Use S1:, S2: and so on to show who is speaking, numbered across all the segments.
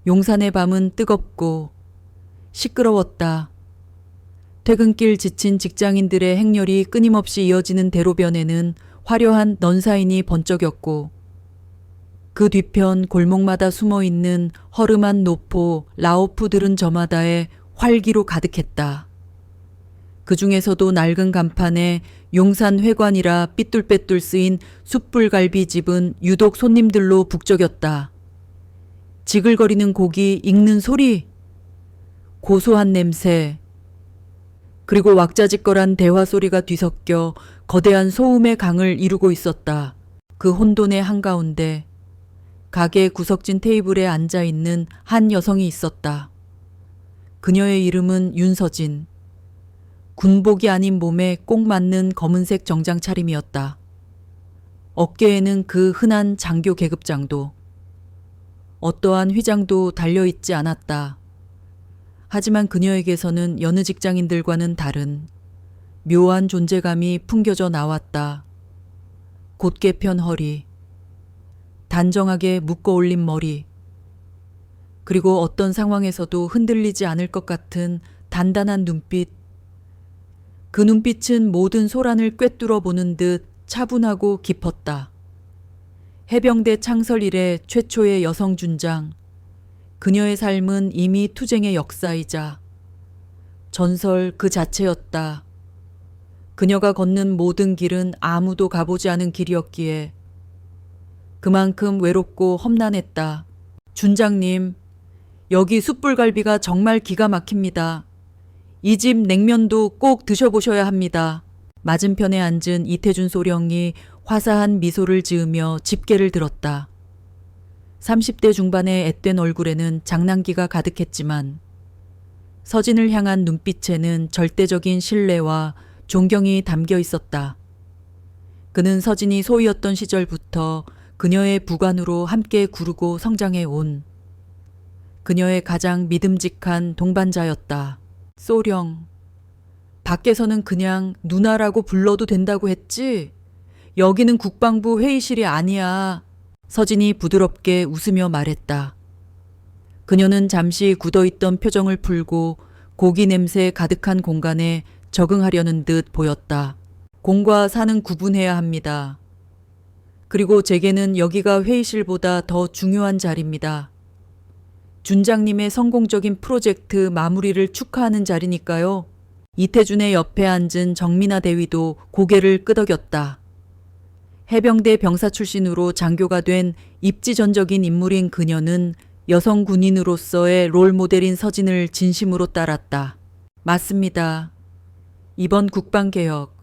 S1: 용산의 밤은 뜨겁고 시끄러웠다. 퇴근길 지친 직장인들의 행렬이 끊임없이 이어지는 대로변에는 화려한 넌사인이 번쩍였고 그 뒤편 골목마다 숨어있는 허름한 노포 라오프들은 저마다에 활기로 가득했다. 그 중에서도 낡은 간판에 용산 회관이라 삐뚤빼뚤 쓰인 숯불갈비 집은 유독 손님들로 북적였다. 지글거리는 고기 익는 소리, 고소한 냄새, 그리고 왁자지껄한 대화 소리가 뒤섞여 거대한 소음의 강을 이루고 있었다. 그 혼돈의 한가운데 가게 구석진 테이블에 앉아있는 한 여성이 있었다. 그녀의 이름은 윤서진. 군복이 아닌 몸에 꼭 맞는 검은색 정장 차림이었다. 어깨에는 그 흔한 장교 계급장도. 어떠한 휘장도 달려있지 않았다. 하지만 그녀에게서는 여느 직장인들과는 다른 묘한 존재감이 풍겨져 나왔다. 곧게 편 허리, 단정하게 묶어 올린 머리, 그리고 어떤 상황에서도 흔들리지 않을 것 같은 단단한 눈빛. 그 눈빛은 모든 소란을 꿰뚫어 보는 듯 차분하고 깊었다. 해병대 창설 이래 최초의 여성 준장. 그녀의 삶은 이미 투쟁의 역사이자 전설 그 자체였다. 그녀가 걷는 모든 길은 아무도 가보지 않은 길이었기에 그만큼 외롭고 험난했다. 준장님, 여기 숯불갈비가 정말 기가 막힙니다. 이 집 냉면도 꼭 드셔보셔야 합니다. 맞은편에 앉은 이태준 소령이 화사한 미소를 지으며 집게를 들었다. 30대 중반의 앳된 얼굴에는 장난기가 가득했지만 서진을 향한 눈빛에는 절대적인 신뢰와 존경이 담겨 있었다. 그는 서진이 소위였던 시절부터 그녀의 부관으로 함께 구르고 성장해 온 그녀의 가장 믿음직한 동반자였다. 소령, 밖에서는 그냥 누나라고 불러도 된다고 했지? 여기는 국방부 회의실이 아니야. 서진이 부드럽게 웃으며 말했다. 그녀는 잠시 굳어있던 표정을 풀고 고기 냄새 가득한 공간에 적응하려는 듯 보였다. 공과 사는 구분해야 합니다. 그리고 제게는 여기가 회의실보다 더 중요한 자리입니다. 준장님의 성공적인 프로젝트 마무리를 축하하는 자리니까요. 이태준의 옆에 앉은 정민아 대위도 고개를 끄덕였다. 해병대 병사 출신으로 장교가 된 입지전적인 인물인 그녀는 여성 군인으로서의 롤모델인 서진을 진심으로 따랐다. 맞습니다. 이번 국방개혁,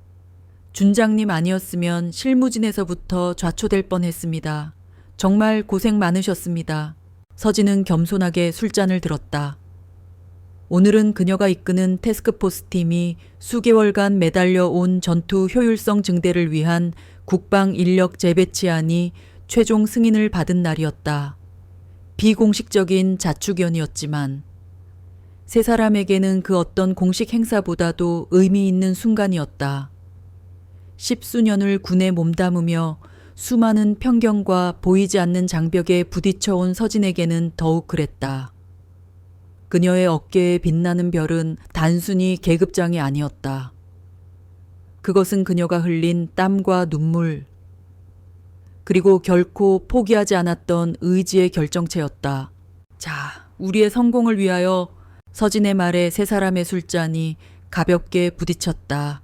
S1: 준장님 아니었으면 실무진에서부터 좌초될 뻔했습니다. 정말 고생 많으셨습니다. 서진은 겸손하게 술잔을 들었다. 오늘은 그녀가 이끄는 태스크포스 팀이 수개월간 매달려 온 전투 효율성 증대를 위한 국방 인력 재배치안이 최종 승인을 받은 날이었다. 비공식적인 자축연이었지만 세 사람에게는 그 어떤 공식 행사보다도 의미 있는 순간이었다. 10수년을 군에 몸담으며 수많은 편견과 보이지 않는 장벽에 부딪혀온 서진에게는 더욱 그랬다. 그녀의 어깨에 빛나는 별은 단순히 계급장이 아니었다. 그것은 그녀가 흘린 땀과 눈물, 그리고 결코 포기하지 않았던 의지의 결정체였다. 자, 우리의 성공을 위하여. 서진의 말에 세 사람의 술잔이 가볍게 부딪혔다.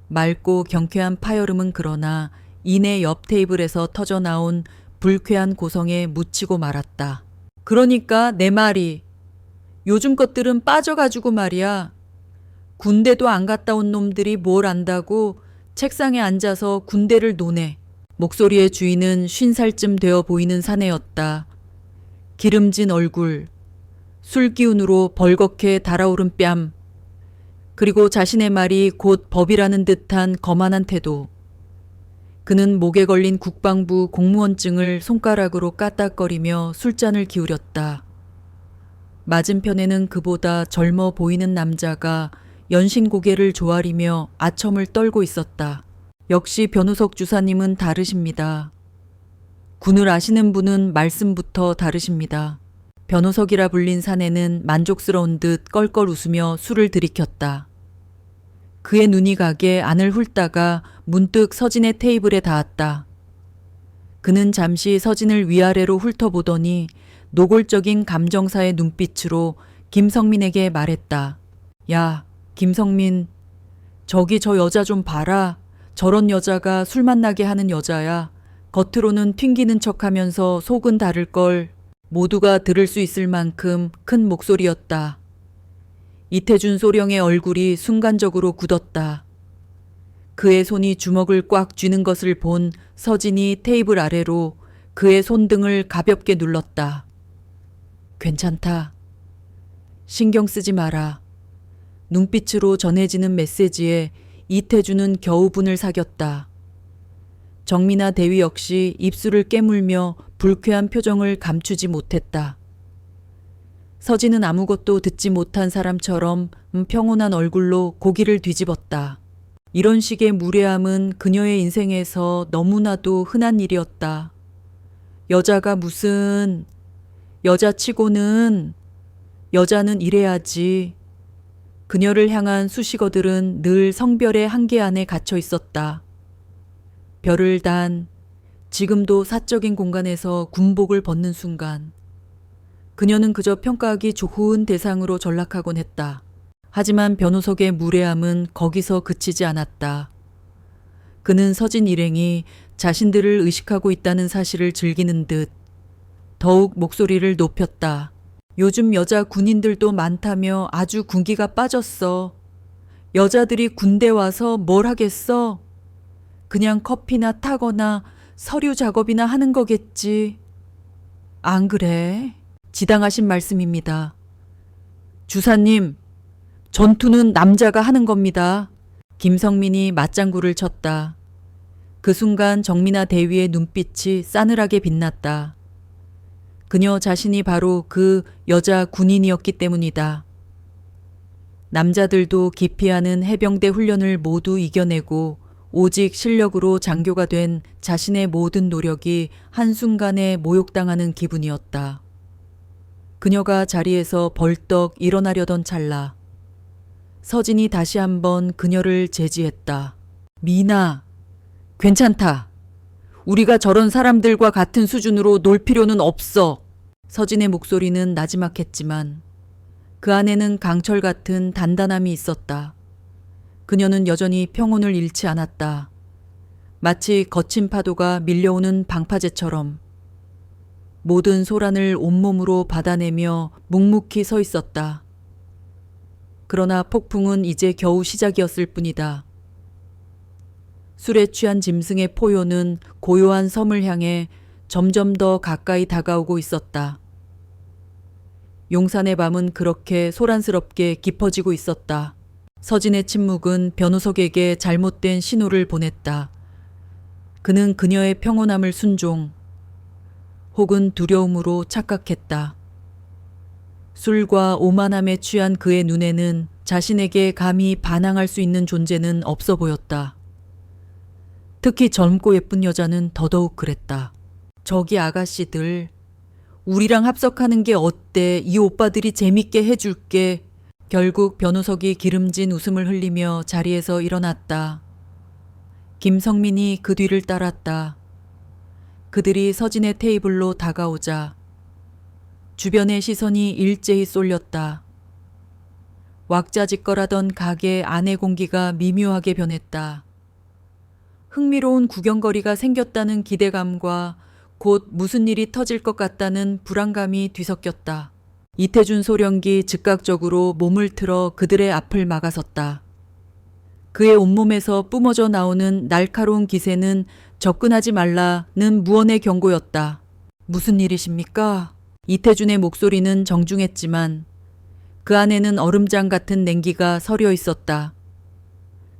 S1: 맑고 경쾌한 파열음은 그러나 이내 옆 테이블에서 터져나온 불쾌한 고성에 묻히고 말았다. 그러니까 내 말이 요즘 것들은 빠져가지고 말이야. 군대도 안 갔다 온 놈들이 뭘 안다고 책상에 앉아서 군대를 노네. 목소리의 주인은 50살쯤 되어 보이는 사내였다. 기름진 얼굴, 술 기운으로 벌겋게 달아오른 뺨, 그리고 자신의 말이 곧 법이라는 듯한 거만한 태도. 그는 목에 걸린 국방부 공무원증을 손가락으로 까딱거리며 술잔을 기울였다. 맞은편에는 그보다 젊어 보이는 남자가 연신 고개를 조아리며 아첨을 떨고 있었다. 역시 변우석 주사님은 다르십니다. 군을 아시는 분은 말씀부터 다르십니다. 변호석이라 불린 사내는 만족스러운 듯 껄껄 웃으며 술을 들이켰다. 그의 눈이 가게 안을 훑다가 문득 서진의 테이블에 닿았다. 그는 잠시 서진을 위아래로 훑어보더니 노골적인 감정사의 눈빛으로 김성민에게 말했다. 야, 김성민, 저기 저 여자 좀 봐라. 저런 여자가 술 만나게 하는 여자야. 겉으로는 튕기는 척하면서 속은 다를걸. 모두가 들을 수 있을 만큼 큰 목소리였다. 이태준 소령의 얼굴이 순간적으로 굳었다. 그의 손이 주먹을 꽉 쥐는 것을 본 서진이 테이블 아래로 그의 손등을 가볍게 눌렀다. 괜찮다. 신경 쓰지 마라. 눈빛으로 전해지는 메시지에 이태준은 겨우 분을 사겼다. 정민아 대위 역시 입술을 깨물며 불쾌한 표정을 감추지 못했다. 서진은 아무것도 듣지 못한 사람처럼 평온한 얼굴로 고기를 뒤집었다. 이런 식의 무례함은 그녀의 인생에서 너무나도 흔한 일이었다. 여자가 무슨 여자치고는 여자는 이래야지. 그녀를 향한 수식어들은 늘 성별의 한계 안에 갇혀 있었다. 별을 단 지금도 사적인 공간에서 군복을 벗는 순간 그녀는 그저 평가하기 좋은 대상으로 전락하곤 했다. 하지만 변호석의 무례함은 거기서 그치지 않았다. 그는 서진 일행이 자신들을 의식하고 있다는 사실을 즐기는 듯 더욱 목소리를 높였다. 요즘 여자 군인들도 많다며 아주 군기가 빠졌어. 여자들이 군대 와서 뭘 하겠어? 그냥 커피나 타거나 서류 작업이나 하는 거겠지. 안 그래? 지당하신 말씀입니다. 주사님, 전투는 남자가 하는 겁니다. 김성민이 맞장구를 쳤다. 그 순간 정민아 대위의 눈빛이 싸늘하게 빛났다. 그녀 자신이 바로 그 여자 군인이었기 때문이다. 남자들도 기피하는 해병대 훈련을 모두 이겨내고 오직 실력으로 장교가 된 자신의 모든 노력이 한순간에 모욕당하는 기분이었다. 그녀가 자리에서 벌떡 일어나려던 찰나 서진이 다시 한번 그녀를 제지했다. 미나, 괜찮다. 우리가 저런 사람들과 같은 수준으로 놀 필요는 없어. 서진의 목소리는 나지막했지만 그 안에는 강철 같은 단단함이 있었다. 그녀는 여전히 평온을 잃지 않았다. 마치 거친 파도가 밀려오는 방파제처럼 모든 소란을 온몸으로 받아내며 묵묵히 서 있었다. 그러나 폭풍은 이제 겨우 시작이었을 뿐이다. 술에 취한 짐승의 포효는 고요한 섬을 향해 점점 더 가까이 다가오고 있었다. 용산의 밤은 그렇게 소란스럽게 깊어지고 있었다. 서진의 침묵은 변호석에게 잘못된 신호를 보냈다. 그는 그녀의 평온함을 순종 혹은 두려움으로 착각했다. 술과 오만함에 취한 그의 눈에는 자신에게 감히 반항할 수 있는 존재는 없어 보였다. 특히 젊고 예쁜 여자는 더더욱 그랬다. 저기 아가씨들, 우리랑 합석하는 게 어때? 이 오빠들이 재밌게 해줄게. 결국 변호석이 기름진 웃음을 흘리며 자리에서 일어났다. 김성민이 그 뒤를 따랐다. 그들이 서진의 테이블로 다가오자 주변의 시선이 일제히 쏠렸다. 왁자지껄하던 가게 안의 공기가 미묘하게 변했다. 흥미로운 구경거리가 생겼다는 기대감과 곧 무슨 일이 터질 것 같다는 불안감이 뒤섞였다. 이태준 소령기 즉각적으로 몸을 틀어 그들의 앞을 막아섰다. 그의 온몸에서 뿜어져 나오는 날카로운 기세는 접근하지 말라는 무언의 경고였다. 무슨 일이십니까? 이태준의 목소리는 정중했지만 그 안에는 얼음장 같은 냉기가 서려 있었다.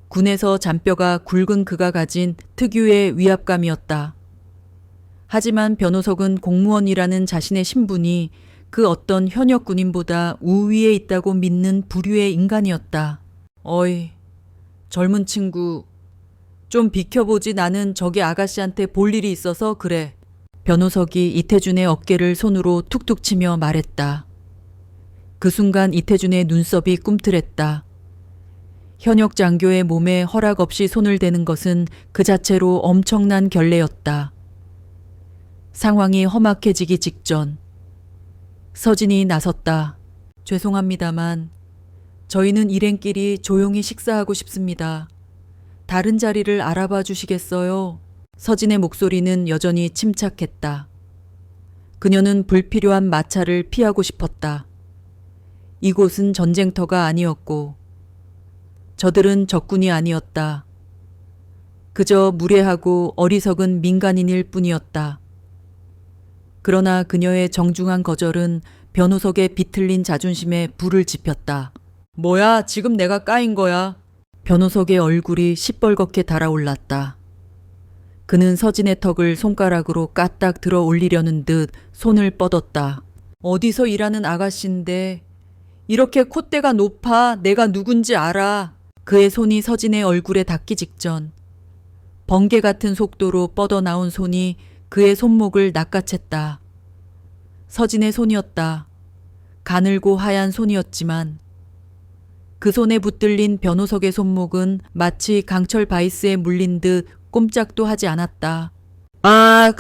S1: 군에서 잔뼈가 굵은 그가 가진 특유의 위압감이었다. 하지만 변호석은 공무원이라는 자신의 신분이 그 어떤 현역 군인보다 우위에 있다고 믿는 부류의 인간이었다. 어이, 젊은 친구, 좀 비켜보지. 나는 저기 아가씨한테 볼 일이 있어서 그래. 변호석이 이태준의 어깨를 손으로 툭툭 치며 말했다. 그 순간 이태준의 눈썹이 꿈틀했다. 현역 장교의 몸에 허락 없이 손을 대는 것은 그 자체로 엄청난 결례였다. 상황이 험악해지기 직전 서진이 나섰다. 죄송합니다만 저희는 일행끼리 조용히 식사하고 싶습니다. 다른 자리를 알아봐 주시겠어요? 서진의 목소리는 여전히 침착했다. 그녀는 불필요한 마찰을 피하고 싶었다. 이곳은 전쟁터가 아니었고 저들은 적군이 아니었다. 그저 무례하고 어리석은 민간인일 뿐이었다. 그러나 그녀의 정중한 거절은 변호석의 비틀린 자존심에 불을 지폈다. 뭐야, 지금 내가 까인 거야. 변호석의 얼굴이 시뻘겋게 달아올랐다. 그는 서진의 턱을 손가락으로 까딱 들어 올리려는 듯 손을 뻗었다. 어디서 일하는 아가씨인데 이렇게 콧대가 높아. 내가 누군지 알아. 그의 손이 서진의 얼굴에 닿기 직전 번개 같은 속도로 뻗어나온 손이 그의 손목을 낚아챘다. 서진의 손이었다. 가늘고 하얀 손이었지만 그 손에 붙들린 변호석의 손목은 마치 강철 바이스에 물린 듯 꼼짝도 하지 않았다. 아!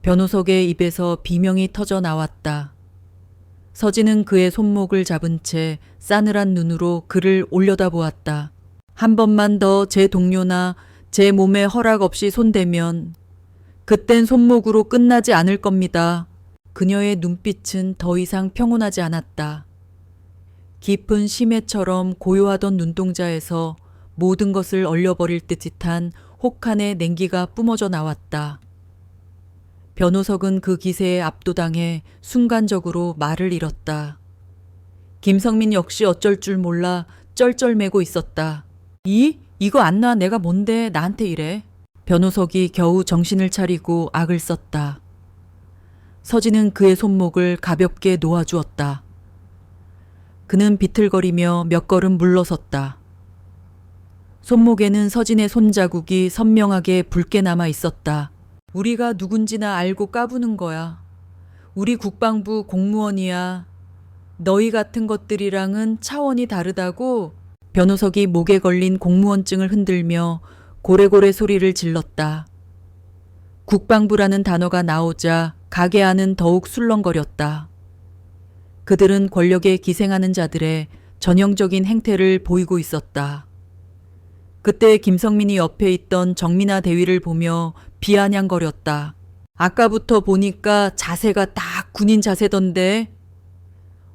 S1: 변호석의 입에서 비명이 터져 나왔다. 서진은 그의 손목을 잡은 채 싸늘한 눈으로 그를 올려다보았다. 한 번만 더 제 동료나 제 몸에 허락 없이 손대면 그땐 손목으로 끝나지 않을 겁니다. 그녀의 눈빛은 더 이상 평온하지 않았다. 깊은 심해처럼 고요하던 눈동자에서 모든 것을 얼려버릴 듯한 혹한의 냉기가 뿜어져 나왔다. 변호석은 그 기세에 압도당해 순간적으로 말을 잃었다. 김성민 역시 어쩔 줄 몰라 쩔쩔매고 있었다. 이거 안 놔. 내가 뭔데 나한테 이래. 변호석이 겨우 정신을 차리고 악을 썼다. 서진은 그의 손목을 가볍게 놓아주었다. 그는 비틀거리며 몇 걸음 물러섰다. 손목에는 서진의 손자국이 선명하게 붉게 남아 있었다. 우리가 누군지나 알고 까부는 거야. 우리 국방부 공무원이야. 너희 같은 것들이랑은 차원이 다르다고. 변호석이 목에 걸린 공무원증을 흔들며 고래고래 소리를 질렀다. 국방부라는 단어가 나오자 가게 안은 더욱 술렁거렸다. 그들은 권력에 기생하는 자들의 전형적인 행태를 보이고 있었다. 그때 김성민이 옆에 있던 정민아 대위를 보며 비아냥거렸다. 아까부터 보니까 자세가 딱 군인 자세던데.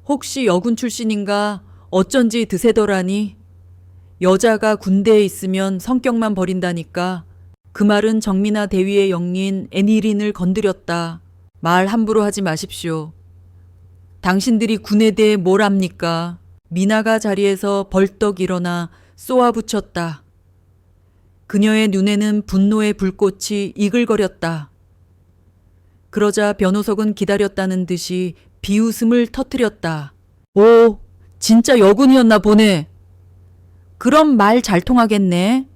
S1: 혹시 여군 출신인가 어쩐지 드세더라니. 여자가 군대에 있으면 성격만 버린다니까. 그 말은 정민아 대위의 영린 애니린을 건드렸다. 말 함부로 하지 마십시오. 당신들이 군에 대해 뭘 압니까? 미나가 자리에서 벌떡 일어나 쏘아붙였다. 그녀의 눈에는 분노의 불꽃이 이글거렸다. 그러자 변호석은 기다렸다는 듯이 비웃음을 터뜨렸다. 오, 진짜 여군이었나 보네. 그럼 말 잘 통하겠네.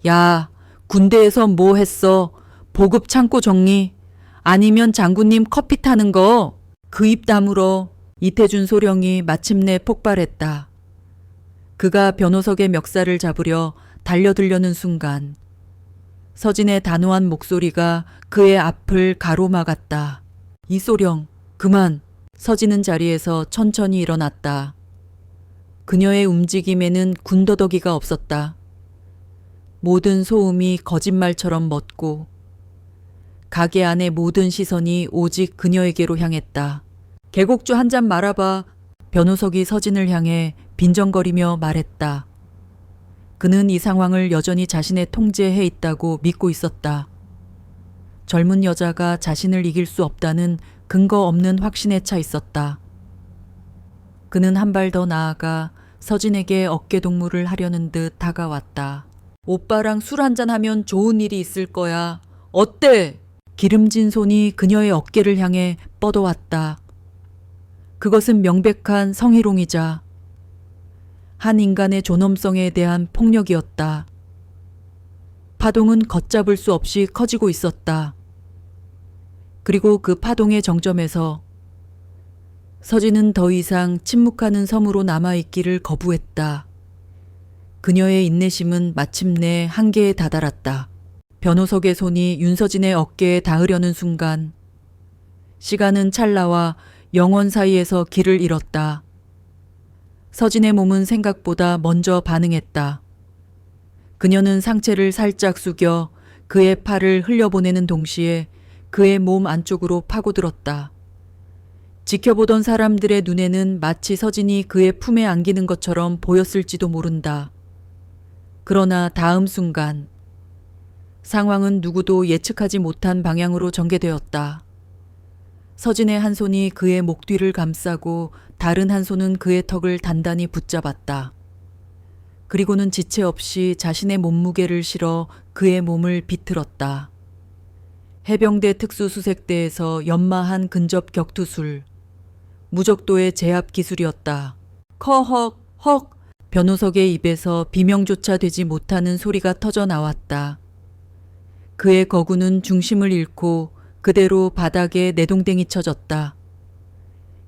S1: 야, 군대에서 뭐 했어? 보급 창고 정리? 아니면 장군님 커피 타는 거? 그 입 다물어. 이태준 소령이 마침내 폭발했다. 그가 변호석의 멱살을 잡으려 달려들려는 순간 서진의 단호한 목소리가 그의 앞을 가로막았다. 이소령, 그만. 서진은 자리에서 천천히 일어났다. 그녀의 움직임에는 군더더기가 없었다. 모든 소음이 거짓말처럼 멎고 가게 안의 모든 시선이 오직 그녀에게로 향했다. 계곡주 한 잔 말아봐. 변호석이 서진을 향해 빈정거리며 말했다. 그는 이 상황을 여전히 자신의 통제해 있다고 믿고 있었다. 젊은 여자가 자신을 이길 수 없다는 근거 없는 확신에 차 있었다. 그는 한 발 더 나아가 서진에게 어깨동무를 하려는 듯 다가왔다. 오빠랑 술 한잔하면 좋은 일이 있을 거야. 어때? 기름진 손이 그녀의 어깨를 향해 뻗어왔다. 그것은 명백한 성희롱이자 한 인간의 존엄성에 대한 폭력이었다. 파동은 걷잡을 수 없이 커지고 있었다. 그리고 그 파동의 정점에서 서진은 더 이상 침묵하는 섬으로 남아있기를 거부했다. 그녀의 인내심은 마침내 한계에 다다랐다. 변호석의 손이 윤서진의 어깨에 닿으려는 순간 시간은 찰나와 영원 사이에서 길을 잃었다. 서진의 몸은 생각보다 먼저 반응했다. 그녀는 상체를 살짝 숙여 그의 팔을 흘려보내는 동시에 그의 몸 안쪽으로 파고들었다. 지켜보던 사람들의 눈에는 마치 서진이 그의 품에 안기는 것처럼 보였을지도 모른다. 그러나 다음 순간 상황은 누구도 예측하지 못한 방향으로 전개되었다. 서진의 한 손이 그의 목 뒤를 감싸고 다른 한 손은 그의 턱을 단단히 붙잡았다. 그리고는 지체 없이 자신의 몸무게를 실어 그의 몸을 비틀었다. 해병대 특수수색대에서 연마한 근접 격투술. 무적도의 제압 기술이었다. 커헉 헉 변호석의 입에서 비명조차 되지 못하는 소리가 터져 나왔다. 그의 거구는 중심을 잃고 그대로 바닥에 내동댕이 쳐졌다.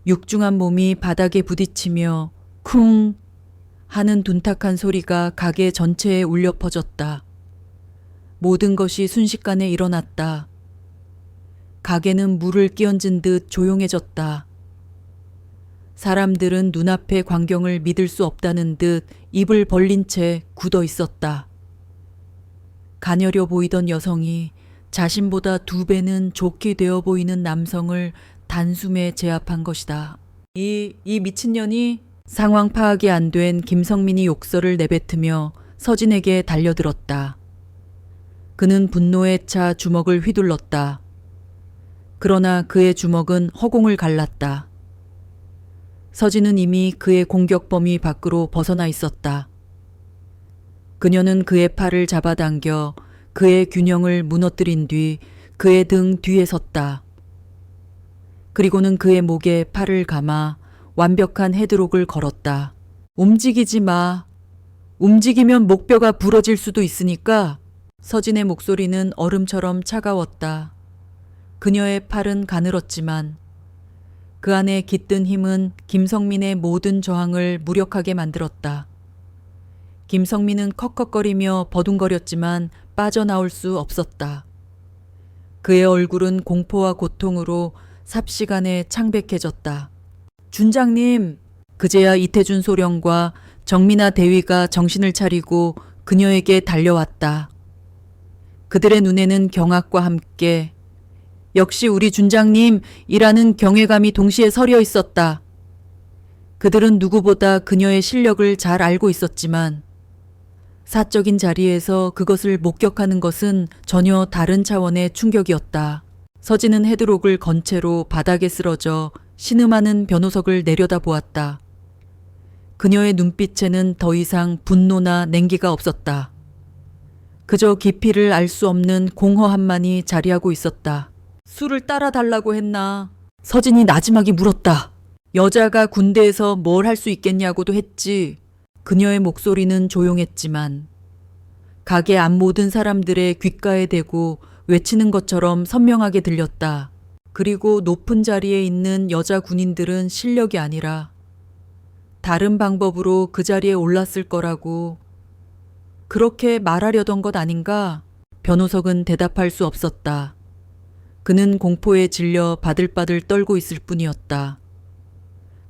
S1: 육중한 몸이 바닥에 부딪히며 쿵 하는 둔탁한 소리가 가게 전체에 울려 퍼졌다. 모든 것이 순식간에 일어났다. 가게는 물을 끼얹은 듯 조용해졌다. 사람들은 눈앞의 광경을 믿을 수 없다는 듯 입을 벌린 채 굳어 있었다. 가녀려 보이던 여성이 자신보다 2배는 좋게 되어 보이는 남성을 단숨에 제압한 것이다. 이 미친년이 상황 파악이 안 된 김성민이 욕설을 내뱉으며 서진에게 달려들었다. 그는 분노에 차 주먹을 휘둘렀다. 그러나 그의 주먹은 허공을 갈랐다. 서진은 이미 그의 공격 범위 밖으로 벗어나 있었다. 그녀는 그의 팔을 잡아당겨 그의 균형을 무너뜨린 뒤 그의 등 뒤에 섰다. 그리고는 그의 목에 팔을 감아 완벽한 헤드록을 걸었다. 움직이지 마. 움직이면 목뼈가 부러질 수도 있으니까. 서진의 목소리는 얼음처럼 차가웠다. 그녀의 팔은 가늘었지만 그 안에 깃든 힘은 김성민의 모든 저항을 무력하게 만들었다. 김성민은 컥컥거리며 버둥거렸지만 빠져나올 수 없었다. 그의 얼굴은 공포와 고통으로 삽시간에 창백해졌다. 준장님! 그제야 이태준 소령과 정민아 대위가 정신을 차리고 그녀에게 달려왔다. 그들의 눈에는 경악과 함께 역시 우리 준장님이라는 경외감이 동시에 서려 있었다. 그들은 누구보다 그녀의 실력을 잘 알고 있었지만 사적인 자리에서 그것을 목격하는 것은 전혀 다른 차원의 충격이었다. 서진은 헤드록을 건 채로 바닥에 쓰러져 신음하는 변호석을 내려다보았다. 그녀의 눈빛에는 더 이상 분노나 냉기가 없었다. 그저 깊이를 알 수 없는 공허함만이 자리하고 있었다. 술을 따라달라고 했나? 서진이 나지막이 물었다. 여자가 군대에서 뭘 할 수 있겠냐고도 했지. 그녀의 목소리는 조용했지만 가게 앞 모든 사람들의 귓가에 대고 외치는 것처럼 선명하게 들렸다. 그리고 높은 자리에 있는 여자 군인들은 실력이 아니라 다른 방법으로 그 자리에 올랐을 거라고 그렇게 말하려던 것 아닌가? 변호석은 대답할 수 없었다. 그는 공포에 질려 바들바들 떨고 있을 뿐이었다.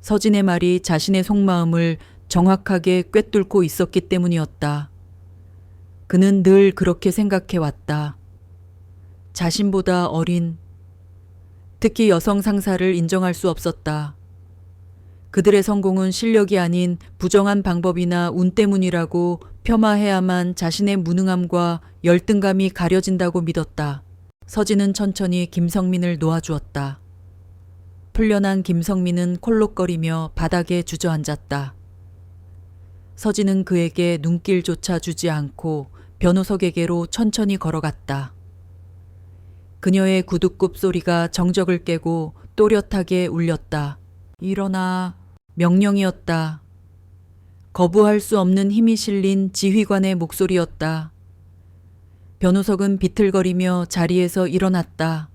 S1: 서진의 말이 자신의 속마음을 정확하게 꿰뚫고 있었기 때문이었다. 그는 늘 그렇게 생각해 왔다. 자신보다 어린, 특히 여성 상사를 인정할 수 없었다. 그들의 성공은 실력이 아닌 부정한 방법이나 운 때문이라고 폄하해야만 자신의 무능함과 열등감이 가려진다고 믿었다. 서진은 천천히 김성민을 놓아주었다. 풀려난 김성민은 콜록거리며 바닥에 주저앉았다. 서진은 그에게 눈길조차 주지 않고 변호석에게로 천천히 걸어갔다. 그녀의 구둣굽 소리가 정적을 깨고 또렷하게 울렸다. 일어나. 명령이었다. 거부할 수 없는 힘이 실린 지휘관의 목소리였다. 변호석은 비틀거리며 자리에서 일어났다.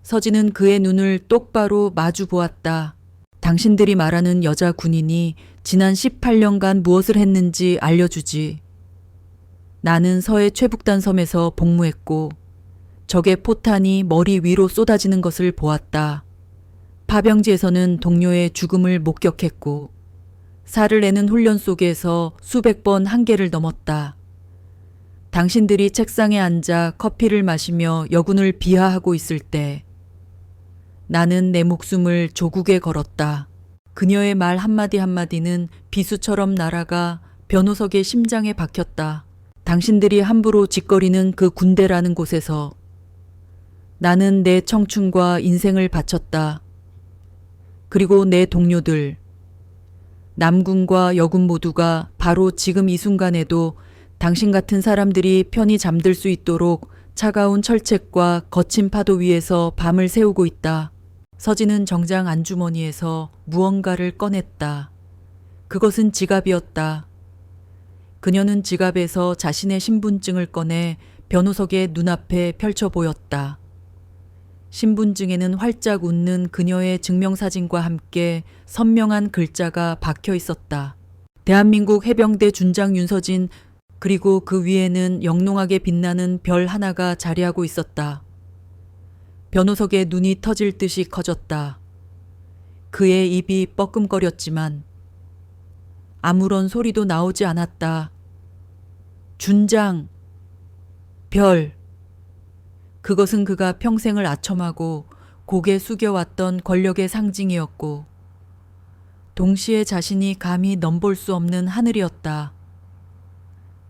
S1: 서진은 그의 눈을 똑바로 마주 보았다. 당신들이 말하는 여자 군인이 지난 18년간 무엇을 했는지 알려주지. 나는 서해 최북단 섬에서 복무했고 적의 포탄이 머리 위로 쏟아지는 것을 보았다. 파병지에서는 동료의 죽음을 목격했고 살을 내는 훈련 속에서 수백 번 한계를 넘었다. 당신들이 책상에 앉아 커피를 마시며 여군을 비하하고 있을 때 나는 내 목숨을 조국에 걸었다. 그녀의 말 한마디 한마디는 비수처럼 날아가 변호석의 심장에 박혔다. 당신들이 함부로 짓거리는 그 군대라는 곳에서 나는 내 청춘과 인생을 바쳤다. 그리고 내 동료들, 남군과 여군 모두가 바로 지금 이 순간에도 당신 같은 사람들이 편히 잠들 수 있도록 차가운 철책과 거친 파도 위에서 밤을 새우고 있다. 서진은 정장 안주머니에서 무언가를 꺼냈다. 그것은 지갑이었다. 그녀는 지갑에서 자신의 신분증을 꺼내 변호석의 눈앞에 펼쳐 보였다. 신분증에는 활짝 웃는 그녀의 증명사진과 함께 선명한 글자가 박혀 있었다. 대한민국 해병대 준장 윤서진, 그리고 그 위에는 영롱하게 빛나는 별 하나가 자리하고 있었다. 변호석의 눈이 터질 듯이 커졌다. 그의 입이 뻐끔거렸지만 아무런 소리도 나오지 않았다. 준장, 별. 그것은 그가 평생을 아첨하고 고개 숙여왔던 권력의 상징이었고 동시에 자신이 감히 넘볼 수 없는 하늘이었다.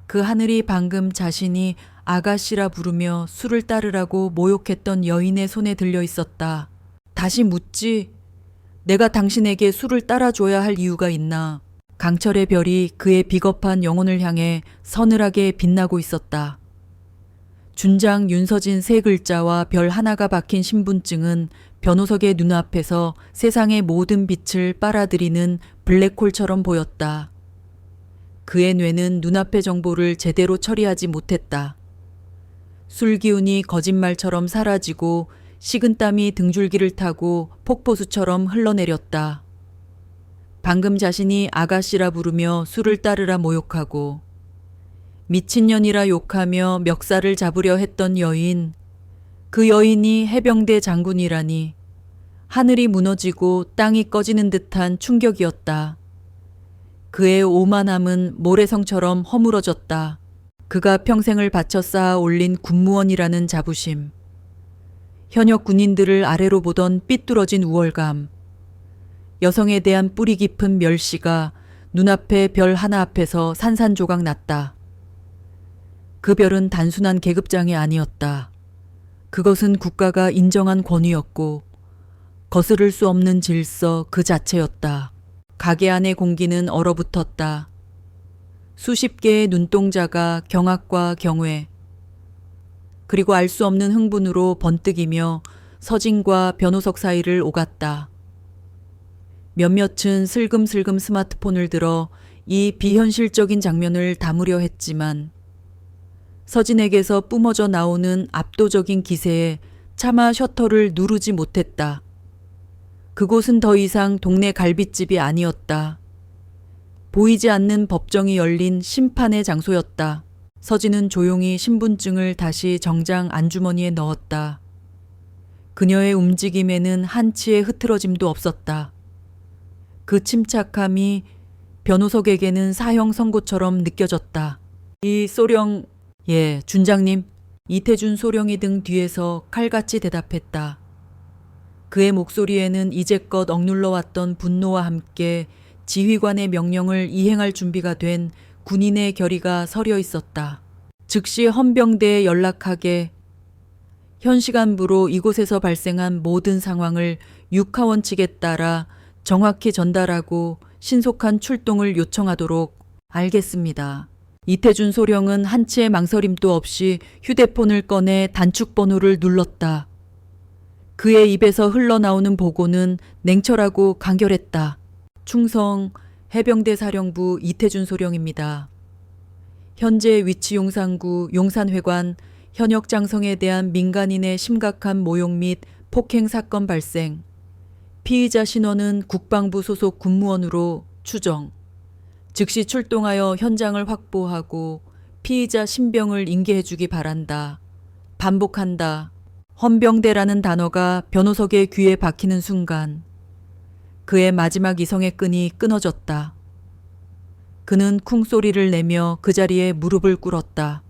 S1: 그 하늘이 방금 자신이 아가씨라 부르며 술을 따르라고 모욕했던 여인의 손에 들려 있었다. 다시 묻지. 내가 당신에게 술을 따라줘야 할 이유가 있나. 강철의 별이 그의 비겁한 영혼을 향해 서늘하게 빛나고 있었다. 준장 윤서진 세 글자와 별 하나가 박힌 신분증은 변호석의 눈앞에서 세상의 모든 빛을 빨아들이는 블랙홀처럼 보였다. 그의 뇌는 눈앞의 정보를 제대로 처리하지 못했다. 술 기운이 거짓말처럼 사라지고 식은땀이 등줄기를 타고 폭포수처럼 흘러내렸다. 방금 자신이 아가씨라 부르며 술을 따르라 모욕하고 미친년이라 욕하며 멱살을 잡으려 했던 여인, 그 여인이 해병대 장군이라니 하늘이 무너지고 땅이 꺼지는 듯한 충격이었다. 그의 오만함은 모래성처럼 허물어졌다. 그가 평생을 바쳐 쌓아 올린 군무원이라는 자부심, 현역 군인들을 아래로 보던 삐뚤어진 우월감, 여성에 대한 뿌리 깊은 멸시가 눈앞에 별 하나 앞에서 산산조각 났다. 그 별은 단순한 계급장이 아니었다. 그것은 국가가 인정한 권위였고 거스를 수 없는 질서 그 자체였다. 가게 안의 공기는 얼어붙었다. 수십 개의 눈동자가 경악과 경외, 그리고 알 수 없는 흥분으로 번뜩이며 서진과 변호석 사이를 오갔다. 몇몇은 슬금슬금 스마트폰을 들어 이 비현실적인 장면을 담으려 했지만 서진에게서 뿜어져 나오는 압도적인 기세에 차마 셔터를 누르지 못했다. 그곳은 더 이상 동네 갈빗집이 아니었다. 보이지 않는 법정이 열린 심판의 장소였다. 서진은 조용히 신분증을 다시 정장 안주머니에 넣었다. 그녀의 움직임에는 한치의 흐트러짐도 없었다. 그 침착함이 변호석에게는 사형 선고처럼 느껴졌다. 이 소령, 예, 준장님. 이태준 소령이 등 뒤에서 칼같이 대답했다. 그의 목소리에는 이제껏 억눌러왔던 분노와 함께 지휘관의 명령을 이행할 준비가 된 군인의 결의가 서려 있었다. 즉시 헌병대에 연락하게, 현 시간부로 이곳에서 발생한 모든 상황을 육하원 측에 따라 정확히 전달하고 신속한 출동을 요청하도록. 알겠습니다. 이태준 소령은 한치의 망설임도 없이 휴대폰을 꺼내 단축 번호를 눌렀다. 그의 입에서 흘러나오는 보고는 냉철하고 간결했다. 충성 해병대 사령부 이태준 소령입니다. 현재 위치 용산구 용산회관 현역 장성에 대한 민간인의 심각한 모욕 및 폭행 사건 발생. 피의자 신원은 국방부 소속 군무원으로 추정. 즉시 출동하여 현장을 확보하고 피의자 신병을 인계해주기 바란다. 반복한다. 헌병대라는 단어가 변호석의 귀에 박히는 순간 그의 마지막 이성의 끈이 끊어졌다. 그는 쿵소리를 내며 그 자리에 무릎을 꿇었다.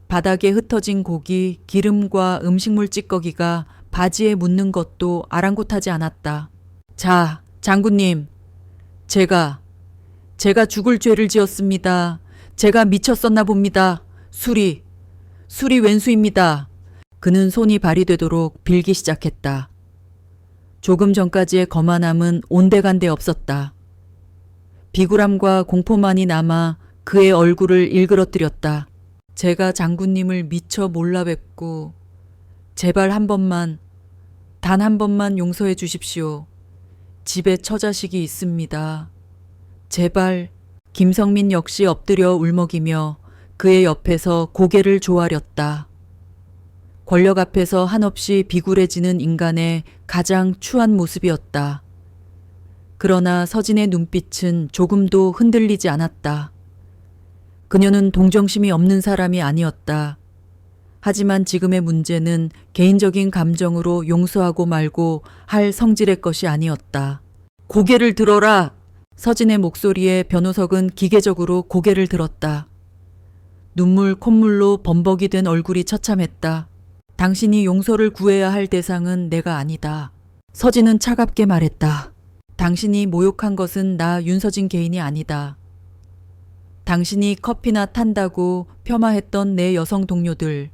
S1: 바닥에 흩어진 고기, 기름과 음식물 찌꺼기가 바지에 묻는 것도 아랑곳하지 않았다. 자, 장군님. 제가 죽을 죄를 지었습니다. 제가 미쳤었나 봅니다. 술이 왼수입니다. 그는 손이 발휘되도록 빌기 시작했다. 조금 전까지의 거만함은 온데간데 없었다. 비굴함과 공포만이 남아 그의 얼굴을 일그러뜨렸다. 제가 장군님을 미처 몰라 뵙고 제발 한 번만, 단 한 번만 용서해 주십시오. 집에 처자식이 있습니다. 제발. 김성민 역시 엎드려 울먹이며 그의 옆에서 고개를 조아렸다. 권력 앞에서 한없이 비굴해지는 인간의 가장 추한 모습이었다. 그러나 서진의 눈빛은 조금도 흔들리지 않았다. 그녀는 동정심이 없는 사람이 아니었다. 하지만 지금의 문제는 개인적인 감정으로 용서하고 말고 할 성질의 것이 아니었다. 고개를 들어라! 서진의 목소리에 변호석은 기계적으로 고개를 들었다. 눈물 콧물로 범벅이 된 얼굴이 처참했다. 당신이 용서를 구해야 할 대상은 내가 아니다. 서진은 차갑게 말했다. 당신이 모욕한 것은 나 윤서진 개인이 아니다. 당신이 커피나 탄다고 폄하했던 내 여성 동료들.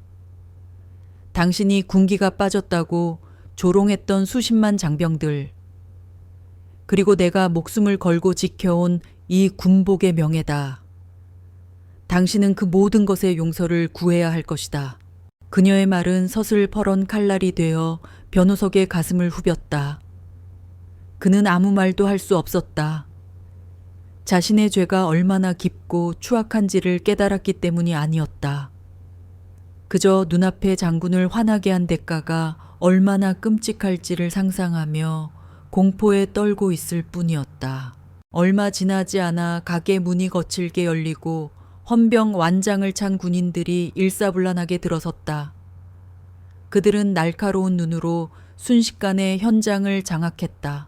S1: 당신이 군기가 빠졌다고 조롱했던 수십만 장병들. 그리고 내가 목숨을 걸고 지켜온 이 군복의 명예다. 당신은 그 모든 것의 용서를 구해야 할 것이다. 그녀의 말은 서슬퍼런 칼날이 되어 변호석의 가슴을 후볐다. 그는 아무 말도 할 수 없었다. 자신의 죄가 얼마나 깊고 추악한지를 깨달았기 때문이 아니었다. 그저 눈앞의 장군을 화나게 한 대가가 얼마나 끔찍할지를 상상하며 공포에 떨고 있을 뿐이었다. 얼마 지나지 않아 가게 문이 거칠게 열리고 헌병 완장을 찬 군인들이 일사불란하게 들어섰다. 그들은 날카로운 눈으로 순식간에 현장을 장악했다.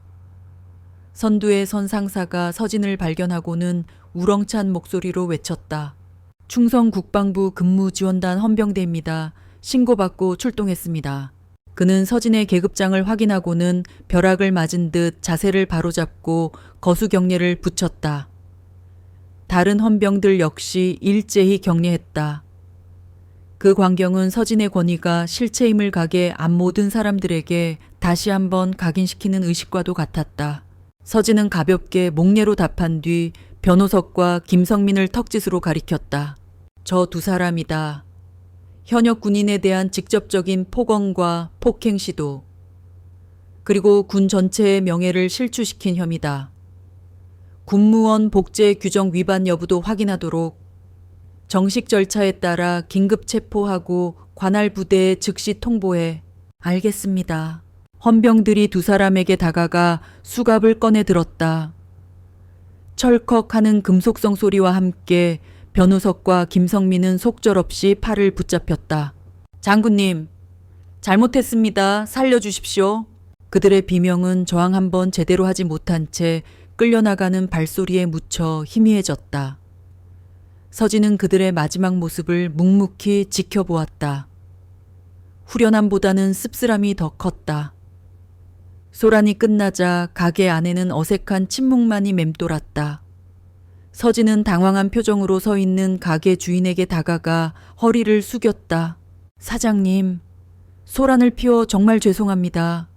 S1: 선두에 선 상사가 서진을 발견하고는 우렁찬 목소리로 외쳤다. 충성 국방부 근무지원단 헌병대입니다. 신고받고 출동했습니다. 그는 서진의 계급장을 확인하고는 벼락을 맞은 듯 자세를 바로잡고 거수경례를 붙였다. 다른 헌병들 역시 일제히 경례했다. 그 광경은 서진의 권위가 실체임을 각에 안 모든 사람들에게 다시 한번 각인시키는 의식과도 같았다. 서진은 가볍게 목례로 답한 뒤 변호석과 김성민을 턱짓으로 가리켰다. 저 두 사람이다. 현역 군인에 대한 직접적인 폭언과 폭행 시도, 그리고 군 전체의 명예를 실추시킨 혐의다. 군무원 복제 규정 위반 여부도 확인하도록 정식 절차에 따라 긴급 체포하고 관할 부대에 즉시 통보해. 알겠습니다. 헌병들이 두 사람에게 다가가 수갑을 꺼내 들었다. 철컥하는 금속성 소리와 함께 변호석과 김성민은 속절없이 팔을 붙잡혔다. 장군님, 잘못했습니다. 살려주십시오. 그들의 비명은 저항 한번 제대로 하지 못한 채 끌려나가는 발소리에 묻혀 희미해졌다. 서진은 그들의 마지막 모습을 묵묵히 지켜보았다. 후련함보다는 씁쓸함이 더 컸다. 소란이 끝나자 가게 안에는 어색한 침묵만이 맴돌았다. 서진은 당황한 표정으로 서 있는 가게 주인에게 다가가 허리를 숙였다. 사장님, 소란을 피워 정말 죄송합니다.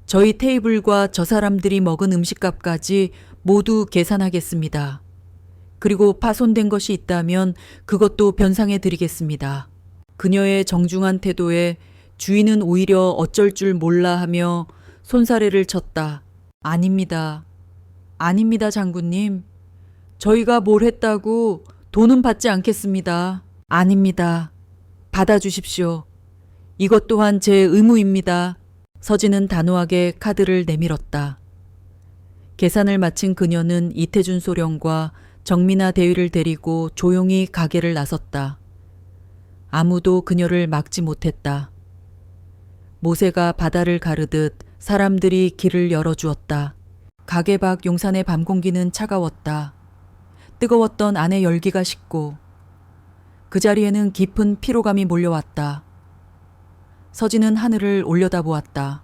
S1: 저희 테이블과 저 사람들이 먹은 음식값까지 모두 계산하겠습니다. 그리고 파손된 것이 있다면 그것도 변상해 드리겠습니다. 그녀의 정중한 태도에 주인은 오히려 어쩔 줄 몰라 하며 손사래를 쳤다. 아닙니다. 아닙니다, 장군님. 저희가 뭘 했다고 돈은 받지 않겠습니다. 아닙니다. 받아주십시오. 이것 또한 제 의무입니다. 서진은 단호하게 카드를 내밀었다. 계산을 마친 그녀는 이태준 소령과 정민아 대위를 데리고 조용히 가게를 나섰다. 아무도 그녀를 막지 못했다. 모세가 바다를 가르듯 사람들이 길을 열어주었다. 가게 밖 용산의 밤 공기는 차가웠다. 뜨거웠던 안의 열기가 식고 그 자리에는 깊은 피로감이 몰려왔다. 서진은 하늘을 올려다보았다.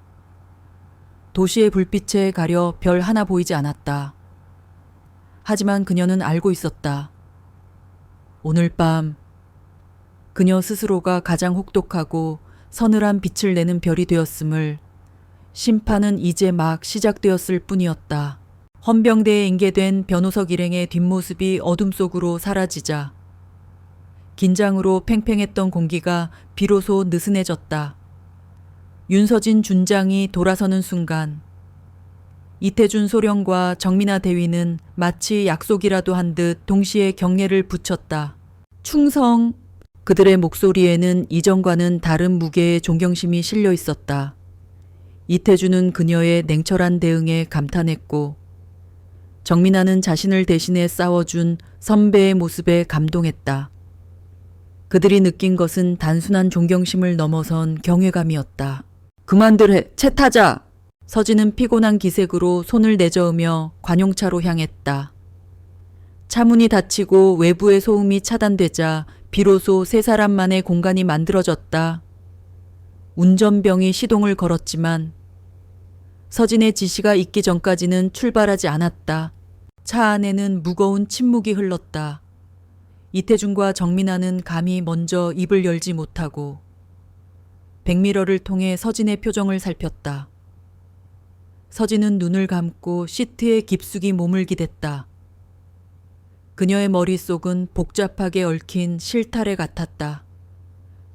S1: 도시의 불빛에 가려 별 하나 보이지 않았다. 하지만 그녀는 알고 있었다. 오늘 밤 그녀 스스로가 가장 혹독하고 서늘한 빛을 내는 별이 되었음을, 심판은 이제 막 시작되었을 뿐이었다. 헌병대에 인계된 변호석 일행의 뒷모습이 어둠 속으로 사라지자 긴장으로 팽팽했던 공기가 비로소 느슨해졌다. 윤서진 준장이 돌아서는 순간 이태준 소령과 정민아 대위는 마치 약속이라도 한 듯 동시에 경례를 붙였다. 충성! 그들의 목소리에는 이전과는 다른 무게의 존경심이 실려 있었다. 이태준은 그녀의 냉철한 대응에 감탄했고, 정민아는 자신을 대신해 싸워준 선배의 모습에 감동했다. 그들이 느낀 것은 단순한 존경심을 넘어선 경외감이었다. 그만들 해, 채 타자! 서진은 피곤한 기색으로 손을 내저으며 관용차로 향했다. 차문이 닫히고 외부의 소음이 차단되자 비로소 세 사람만의 공간이 만들어졌다. 운전병이 시동을 걸었지만 서진의 지시가 있기 전까지는 출발하지 않았다. 차 안에는 무거운 침묵이 흘렀다. 이태준과 정민아는 감히 먼저 입을 열지 못하고 백미러를 통해 서진의 표정을 살폈다. 서진은 눈을 감고 시트에 깊숙이 몸을 기댔다. 그녀의 머릿속은 복잡하게 얽힌 실타래 같았다.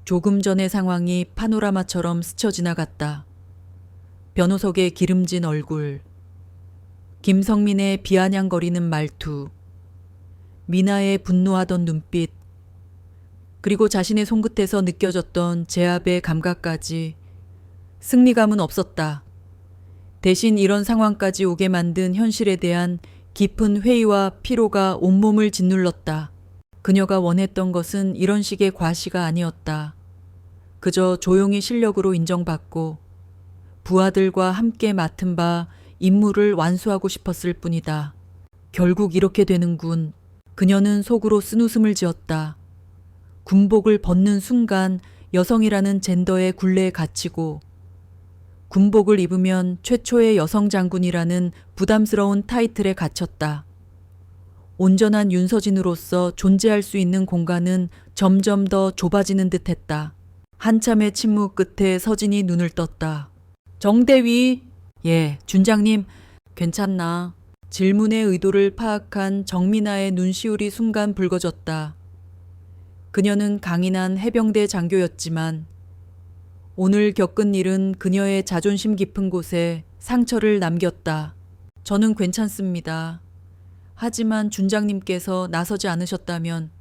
S1: 조금 전의 상황이 파노라마처럼 스쳐 지나갔다. 변호석의 기름진 얼굴, 김성민의 비아냥거리는 말투, 미나의 분노하던 눈빛, 그리고 자신의 손끝에서 느껴졌던 제압의 감각까지. 승리감은 없었다. 대신 이런 상황까지 오게 만든 현실에 대한 깊은 회의와 피로가 온몸을 짓눌렀다. 그녀가 원했던 것은 이런 식의 과시가 아니었다. 그저 조용히 실력으로 인정받고 부하들과 함께 맡은 바 임무를 완수하고 싶었을 뿐이다. 결국 이렇게 되는군. 그녀는 속으로 쓴웃음을 지었다. 군복을 벗는 순간 여성이라는 젠더의 굴레에 갇히고, 군복을 입으면 최초의 여성 장군이라는 부담스러운 타이틀에 갇혔다. 온전한 윤서진으로서 존재할 수 있는 공간은 점점 더 좁아지는 듯했다. 한참의 침묵 끝에 서진이 눈을 떴다. 정대위. 예, 준장님. 괜찮나? 질문의 의도를 파악한 정민아의 눈시울이 순간 붉어졌다. 그녀는 강인한 해병대 장교였지만 오늘 겪은 일은 그녀의 자존심 깊은 곳에 상처를 남겼다. 저는 괜찮습니다. 하지만 준장님께서 나서지 않으셨다면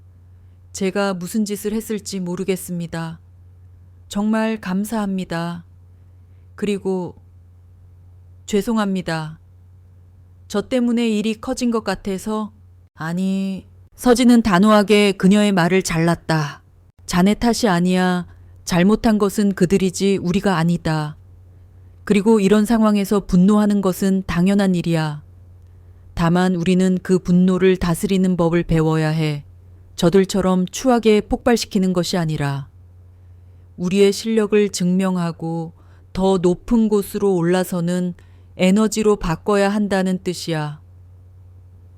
S1: 제가 무슨 짓을 했을지 모르겠습니다. 정말 감사합니다. 그리고 죄송합니다. 저 때문에 일이 커진 것 같아서. 아니, 서진은 단호하게 그녀의 말을 잘랐다. 자네 탓이 아니야. 잘못한 것은 그들이지 우리가 아니다. 그리고 이런 상황에서 분노하는 것은 당연한 일이야. 다만 우리는 그 분노를 다스리는 법을 배워야 해. 저들처럼 추하게 폭발시키는 것이 아니라 우리의 실력을 증명하고 더 높은 곳으로 올라서는 에너지로 바꿔야 한다는 뜻이야.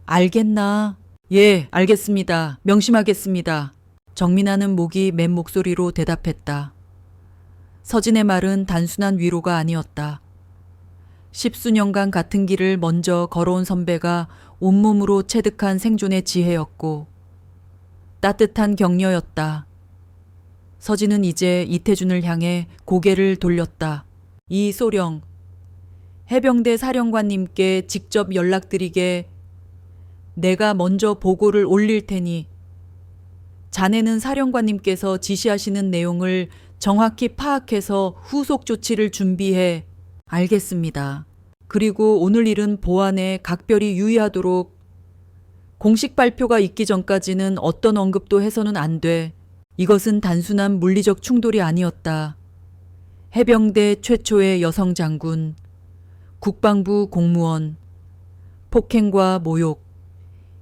S1: 알겠나? 예, 알겠습니다. 명심하겠습니다. 정민아는 목이 맨 목소리로 대답했다. 서진의 말은 단순한 위로가 아니었다. 십수년간 같은 길을 먼저 걸어온 선배가 온몸으로 체득한 생존의 지혜였고 따뜻한 격려였다. 서진은 이제 이태준을 향해 고개를 돌렸다. 이 소령, 해병대 사령관님께 직접 연락드리게 내가 먼저 보고를 올릴 테니 자네는 사령관님께서 지시하시는 내용을 정확히 파악해서 후속 조치를 준비해. 알겠습니다. 그리고 오늘 일은 보안에 각별히 유의하도록. 공식 발표가 있기 전까지는 어떤 언급도 해서는 안 돼. 이것은 단순한 물리적 충돌이 아니었다. 해병대 최초의 여성 장군, 국방부 공무원, 폭행과 모욕,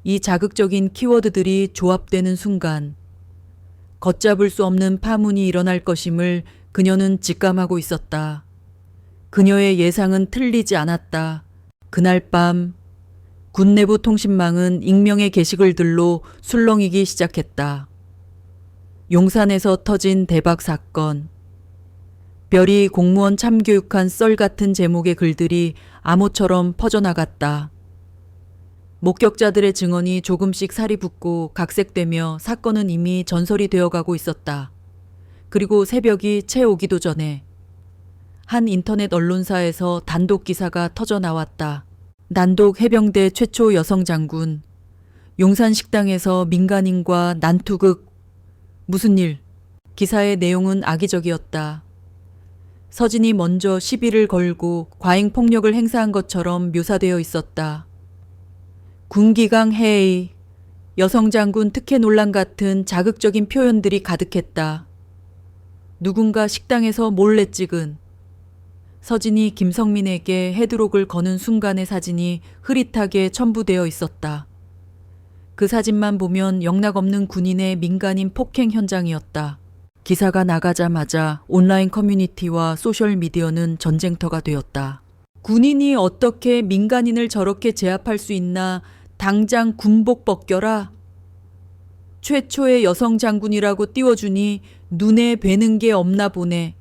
S1: 이 자극적인 키워드들이 조합되는 순간 걷잡을 수 없는 파문이 일어날 것임을 그녀는 직감하고 있었다. 그녀의 예상은 틀리지 않았다. 그날 밤 군 내부 통신망은 익명의 게시글들로 술렁이기 시작했다. 용산에서 터진 대박 사건. 별이 공무원 참교육한 썰 같은 제목의 글들이 암호처럼 퍼져나갔다. 목격자들의 증언이 조금씩 살이 붙고 각색되며 사건은 이미 전설이 되어가고 있었다. 그리고 새벽이 채 오기도 전에 한 인터넷 언론사에서 단독 기사가 터져 나왔다. 난독 해병대 최초 여성 장군. 용산 식당에서 민간인과 난투극. 무슨 일? 기사의 내용은 악의적이었다. 서진이 먼저 시비를 걸고 과잉 폭력을 행사한 것처럼 묘사되어 있었다. 군기강 해이, 여성 장군 특혜 논란 같은 자극적인 표현들이 가득했다. 누군가 식당에서 몰래 찍은 서진이 김성민에게 헤드록을 거는 순간의 사진이 흐릿하게 첨부되어 있었다. 그 사진만 보면 영락없는 군인의 민간인 폭행 현장이었다. 기사가 나가자마자 온라인 커뮤니티와 소셜미디어는 전쟁터가 되었다. 군인이 어떻게 민간인을 저렇게 제압할 수 있나, 당장 군복 벗겨라. 최초의 여성 장군이라고 띄워주니 눈에 뵈는 게 없나 보네.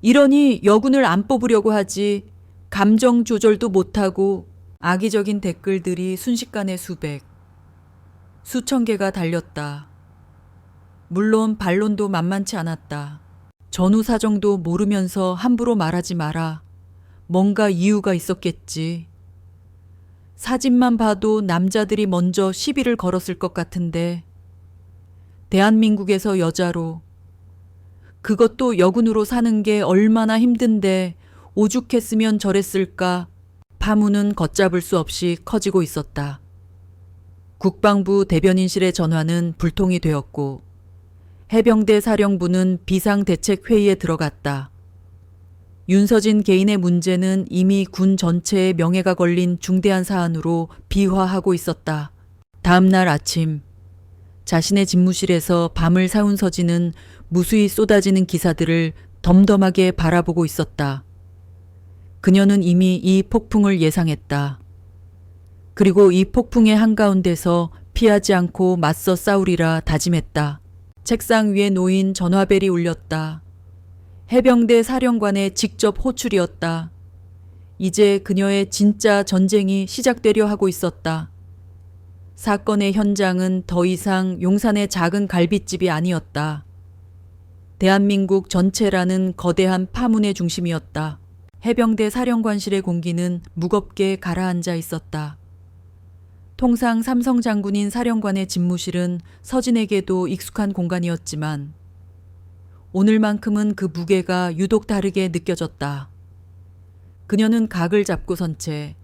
S1: 이러니 여군을 안 뽑으려고 하지. 감정 조절도 못하고. 악의적인 댓글들이 순식간에 수천 개가 달렸다. 물론 반론도 만만치 않았다. 전후 사정도 모르면서 함부로 말하지 마라. 뭔가 이유가 있었겠지. 사진만 봐도 남자들이 먼저 시비를 걸었을 것 같은데. 대한민국에서 여자로, 그것도 여군으로 사는 게 얼마나 힘든데 오죽했으면 저랬을까. 파문은 걷잡을 수 없이 커지고 있었다. 국방부 대변인실의 전화는 불통이 되었고 해병대 사령부는 비상대책회의에 들어갔다. 윤서진 개인의 문제는 이미 군 전체의 명예가 걸린 중대한 사안으로 비화하고 있었다. 다음 날 아침 자신의 집무실에서 밤을 새운 서진은 무수히 쏟아지는 기사들을 덤덤하게 바라보고 있었다. 그녀는 이미 이 폭풍을 예상했다. 그리고 이 폭풍의 한가운데서 피하지 않고 맞서 싸우리라 다짐했다. 책상 위에 놓인 전화벨이 울렸다. 해병대 사령관의 직접 호출이었다. 이제 그녀의 진짜 전쟁이 시작되려 하고 있었다. 사건의 현장은 더 이상 용산의 작은 갈빗집이 아니었다. 대한민국 전체라는 거대한 파문의 중심이었다. 해병대 사령관실의 공기는 무겁게 가라앉아 있었다. 통상 삼성 장군인 사령관의 집무실은 서진에게도 익숙한 공간이었지만 오늘만큼은 그 무게가 유독 다르게 느껴졌다. 그녀는 각을 잡고 선 채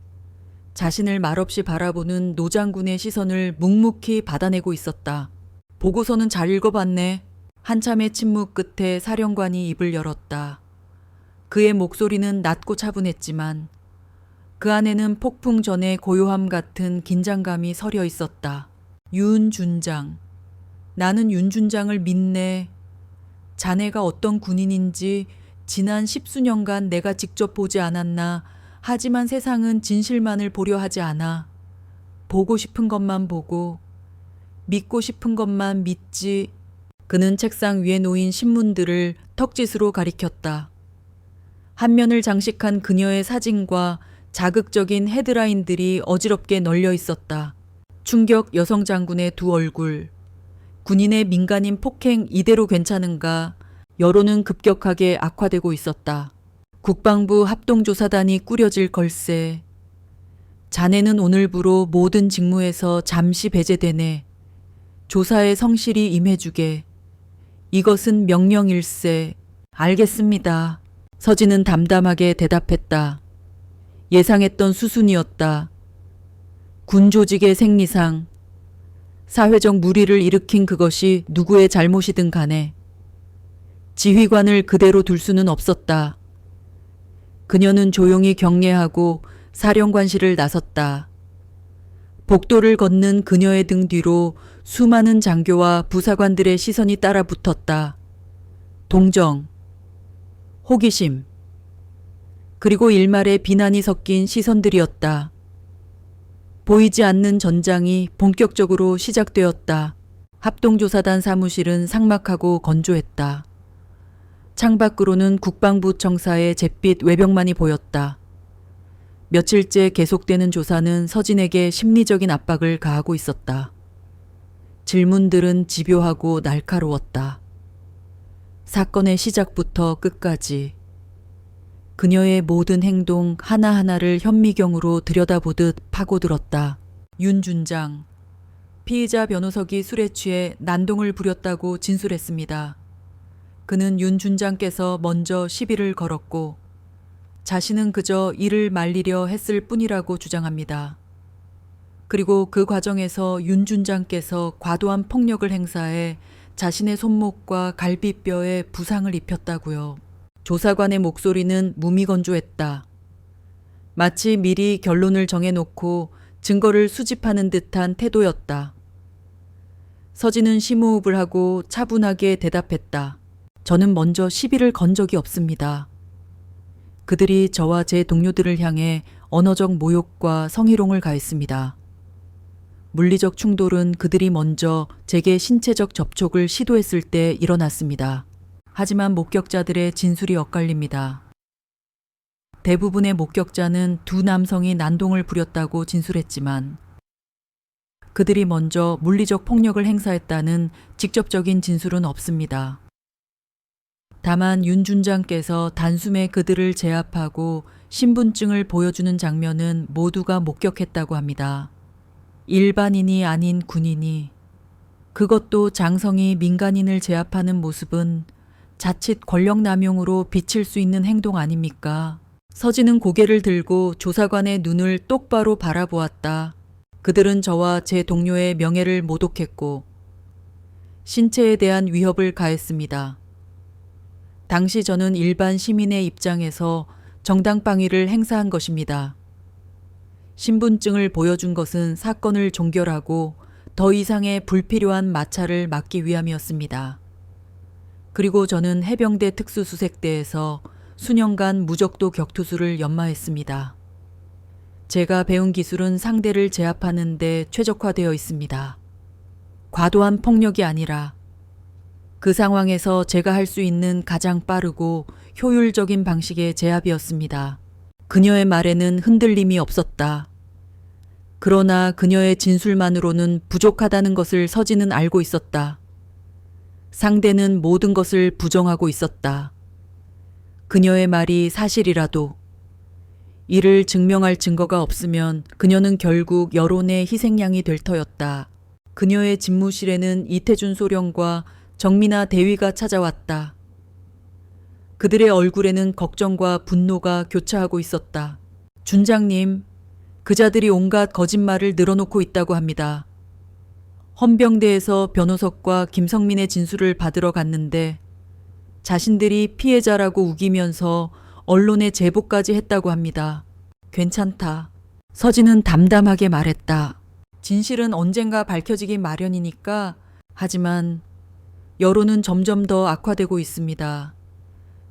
S1: 자신을 말없이 바라보는 노 장군의 시선을 묵묵히 받아내고 있었다. 보고서는 잘 읽어봤네. 한참의 침묵 끝에 사령관이 입을 열었다. 그의 목소리는 낮고 차분했지만 그 안에는 폭풍 전의 고요함 같은 긴장감이 서려 있었다. 윤준장. 나는 윤준장을 믿네. 자네가 어떤 군인인지 지난 10수년간 내가 직접 보지 않았나. 하지만 세상은 진실만을 보려 하지 않아. 보고 싶은 것만 보고 믿고 싶은 것만 믿지. 그는 책상 위에 놓인 신문들을 턱짓으로 가리켰다. 한 면을 장식한 그녀의 사진과 자극적인 헤드라인들이 어지럽게 널려 있었다. 충격 여성 장군의 두 얼굴. 군인의 민간인 폭행 이대로 괜찮은가. 여론은 급격하게 악화되고 있었다. 국방부 합동조사단이 꾸려질 걸세. 자네는 오늘부로 모든 직무에서 잠시 배제되네. 조사에 성실히 임해주게. 이것은 명령일세. 알겠습니다. 서진은 담담하게 대답했다. 예상했던 수순이었다. 군 조직의 생리상, 사회적 무리를 일으킨 그것이 누구의 잘못이든 간에 지휘관을 그대로 둘 수는 없었다. 그녀는 조용히 경례하고 사령관실을 나섰다. 복도를 걷는 그녀의 등 뒤로 수많은 장교와 부사관들의 시선이 따라 붙었다. 동정, 호기심, 그리고 일말의 비난이 섞인 시선들이었다. 보이지 않는 전장이 본격적으로 시작되었다. 합동조사단 사무실은 삭막하고 건조했다. 창밖으로는 국방부 청사의 잿빛 외벽만이 보였다. 며칠째 계속되는 조사는 서진에게 심리적인 압박을 가하고 있었다. 질문들은 집요하고 날카로웠다. 사건의 시작부터 끝까지 그녀의 모든 행동 하나하나를 현미경으로 들여다보듯 파고들었다. 윤 준장, 피의자 변호석이 술에 취해 난동을 부렸다고 진술했습니다. 그는 윤 준장께서 먼저 시비를 걸었고 자신은 그저 이를 말리려 했을 뿐이라고 주장합니다. 그리고 그 과정에서 윤 준장께서 과도한 폭력을 행사해 자신의 손목과 갈비뼈에 부상을 입혔다고요. 조사관의 목소리는 무미건조했다. 마치 미리 결론을 정해놓고 증거를 수집하는 듯한 태도였다. 서진은 심호흡을 하고 차분하게 대답했다. 저는 먼저 시비를 건 적이 없습니다. 그들이 저와 제 동료들을 향해 언어적 모욕과 성희롱을 가했습니다. 물리적 충돌은 그들이 먼저 제게 신체적 접촉을 시도했을 때 일어났습니다. 하지만 목격자들의 진술이 엇갈립니다. 대부분의 목격자는 두 남성이 난동을 부렸다고 진술했지만 그들이 먼저 물리적 폭력을 행사했다는 직접적인 진술은 없습니다. 다만 윤 준장께서 단숨에 그들을 제압하고 신분증을 보여주는 장면은 모두가 목격했다고 합니다. 일반인이 아닌 군인이, 그것도 장성이 민간인을 제압하는 모습은 자칫 권력남용으로 비칠 수 있는 행동 아닙니까? 서진은 고개를 들고 조사관의 눈을 똑바로 바라보았다. 그들은 저와 제 동료의 명예를 모독했고 신체에 대한 위협을 가했습니다. 당시 저는 일반 시민의 입장에서 정당방위를 행사한 것입니다. 신분증을 보여준 것은 사건을 종결하고 더 이상의 불필요한 마찰을 막기 위함이었습니다. 그리고 저는 해병대 특수수색대에서 수년간 무적도 격투수를 연마했습니다. 제가 배운 기술은 상대를 제압하는 데 최적화되어 있습니다. 과도한 폭력이 아니라 그 상황에서 제가 할 수 있는 가장 빠르고 효율적인 방식의 제압이었습니다. 그녀의 말에는 흔들림이 없었다. 그러나 그녀의 진술만으로는 부족하다는 것을 서진은 알고 있었다. 상대는 모든 것을 부정하고 있었다. 그녀의 말이 사실이라도 이를 증명할 증거가 없으면 그녀는 결국 여론의 희생양이 될 터였다. 그녀의 집무실에는 이태준 소령과 정민아 대위가 찾아왔다. 그들의 얼굴에는 걱정과 분노가 교차하고 있었다. 준장님, 그자들이 온갖 거짓말을 늘어놓고 있다고 합니다. 헌병대에서 변호석과 김성민의 진술을 받으러 갔는데 자신들이 피해자라고 우기면서 언론에 제보까지 했다고 합니다. 괜찮다. 서진은 담담하게 말했다. 진실은 언젠가 밝혀지기 마련이니까. 하지만 여론은 점점 더 악화되고 있습니다.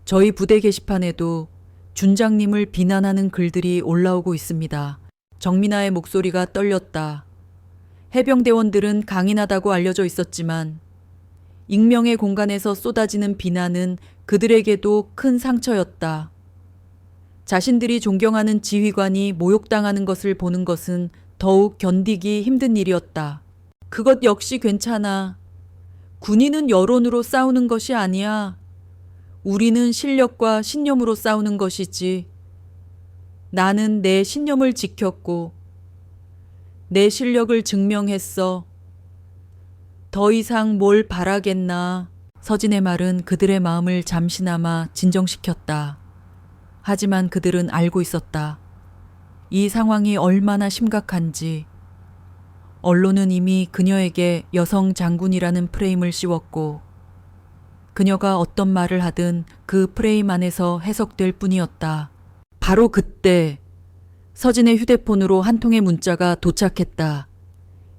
S1: 저희 부대 게시판에도 준장님을 비난하는 글들이 올라오고 있습니다. 정민아의 목소리가 떨렸다. 해병대원들은 강인하다고 알려져 있었지만 익명의 공간에서 쏟아지는 비난은 그들에게도 큰 상처였다. 자신들이 존경하는 지휘관이 모욕당하는 것을 보는 것은 더욱 견디기 힘든 일이었다. 그것 역시 괜찮아. 군인은 여론으로 싸우는 것이 아니야. 우리는 실력과 신념으로 싸우는 것이지. 나는 내 신념을 지켰고 내 실력을 증명했어. 더 이상 뭘 바라겠나. 서진의 말은 그들의 마음을 잠시나마 진정시켰다. 하지만 그들은 알고 있었다. 이 상황이 얼마나 심각한지. 언론은 이미 그녀에게 여성 장군이라는 프레임을 씌웠고 그녀가 어떤 말을 하든 그 프레임 안에서 해석될 뿐이었다. 바로 그때 서진의 휴대폰으로 한 통의 문자가 도착했다.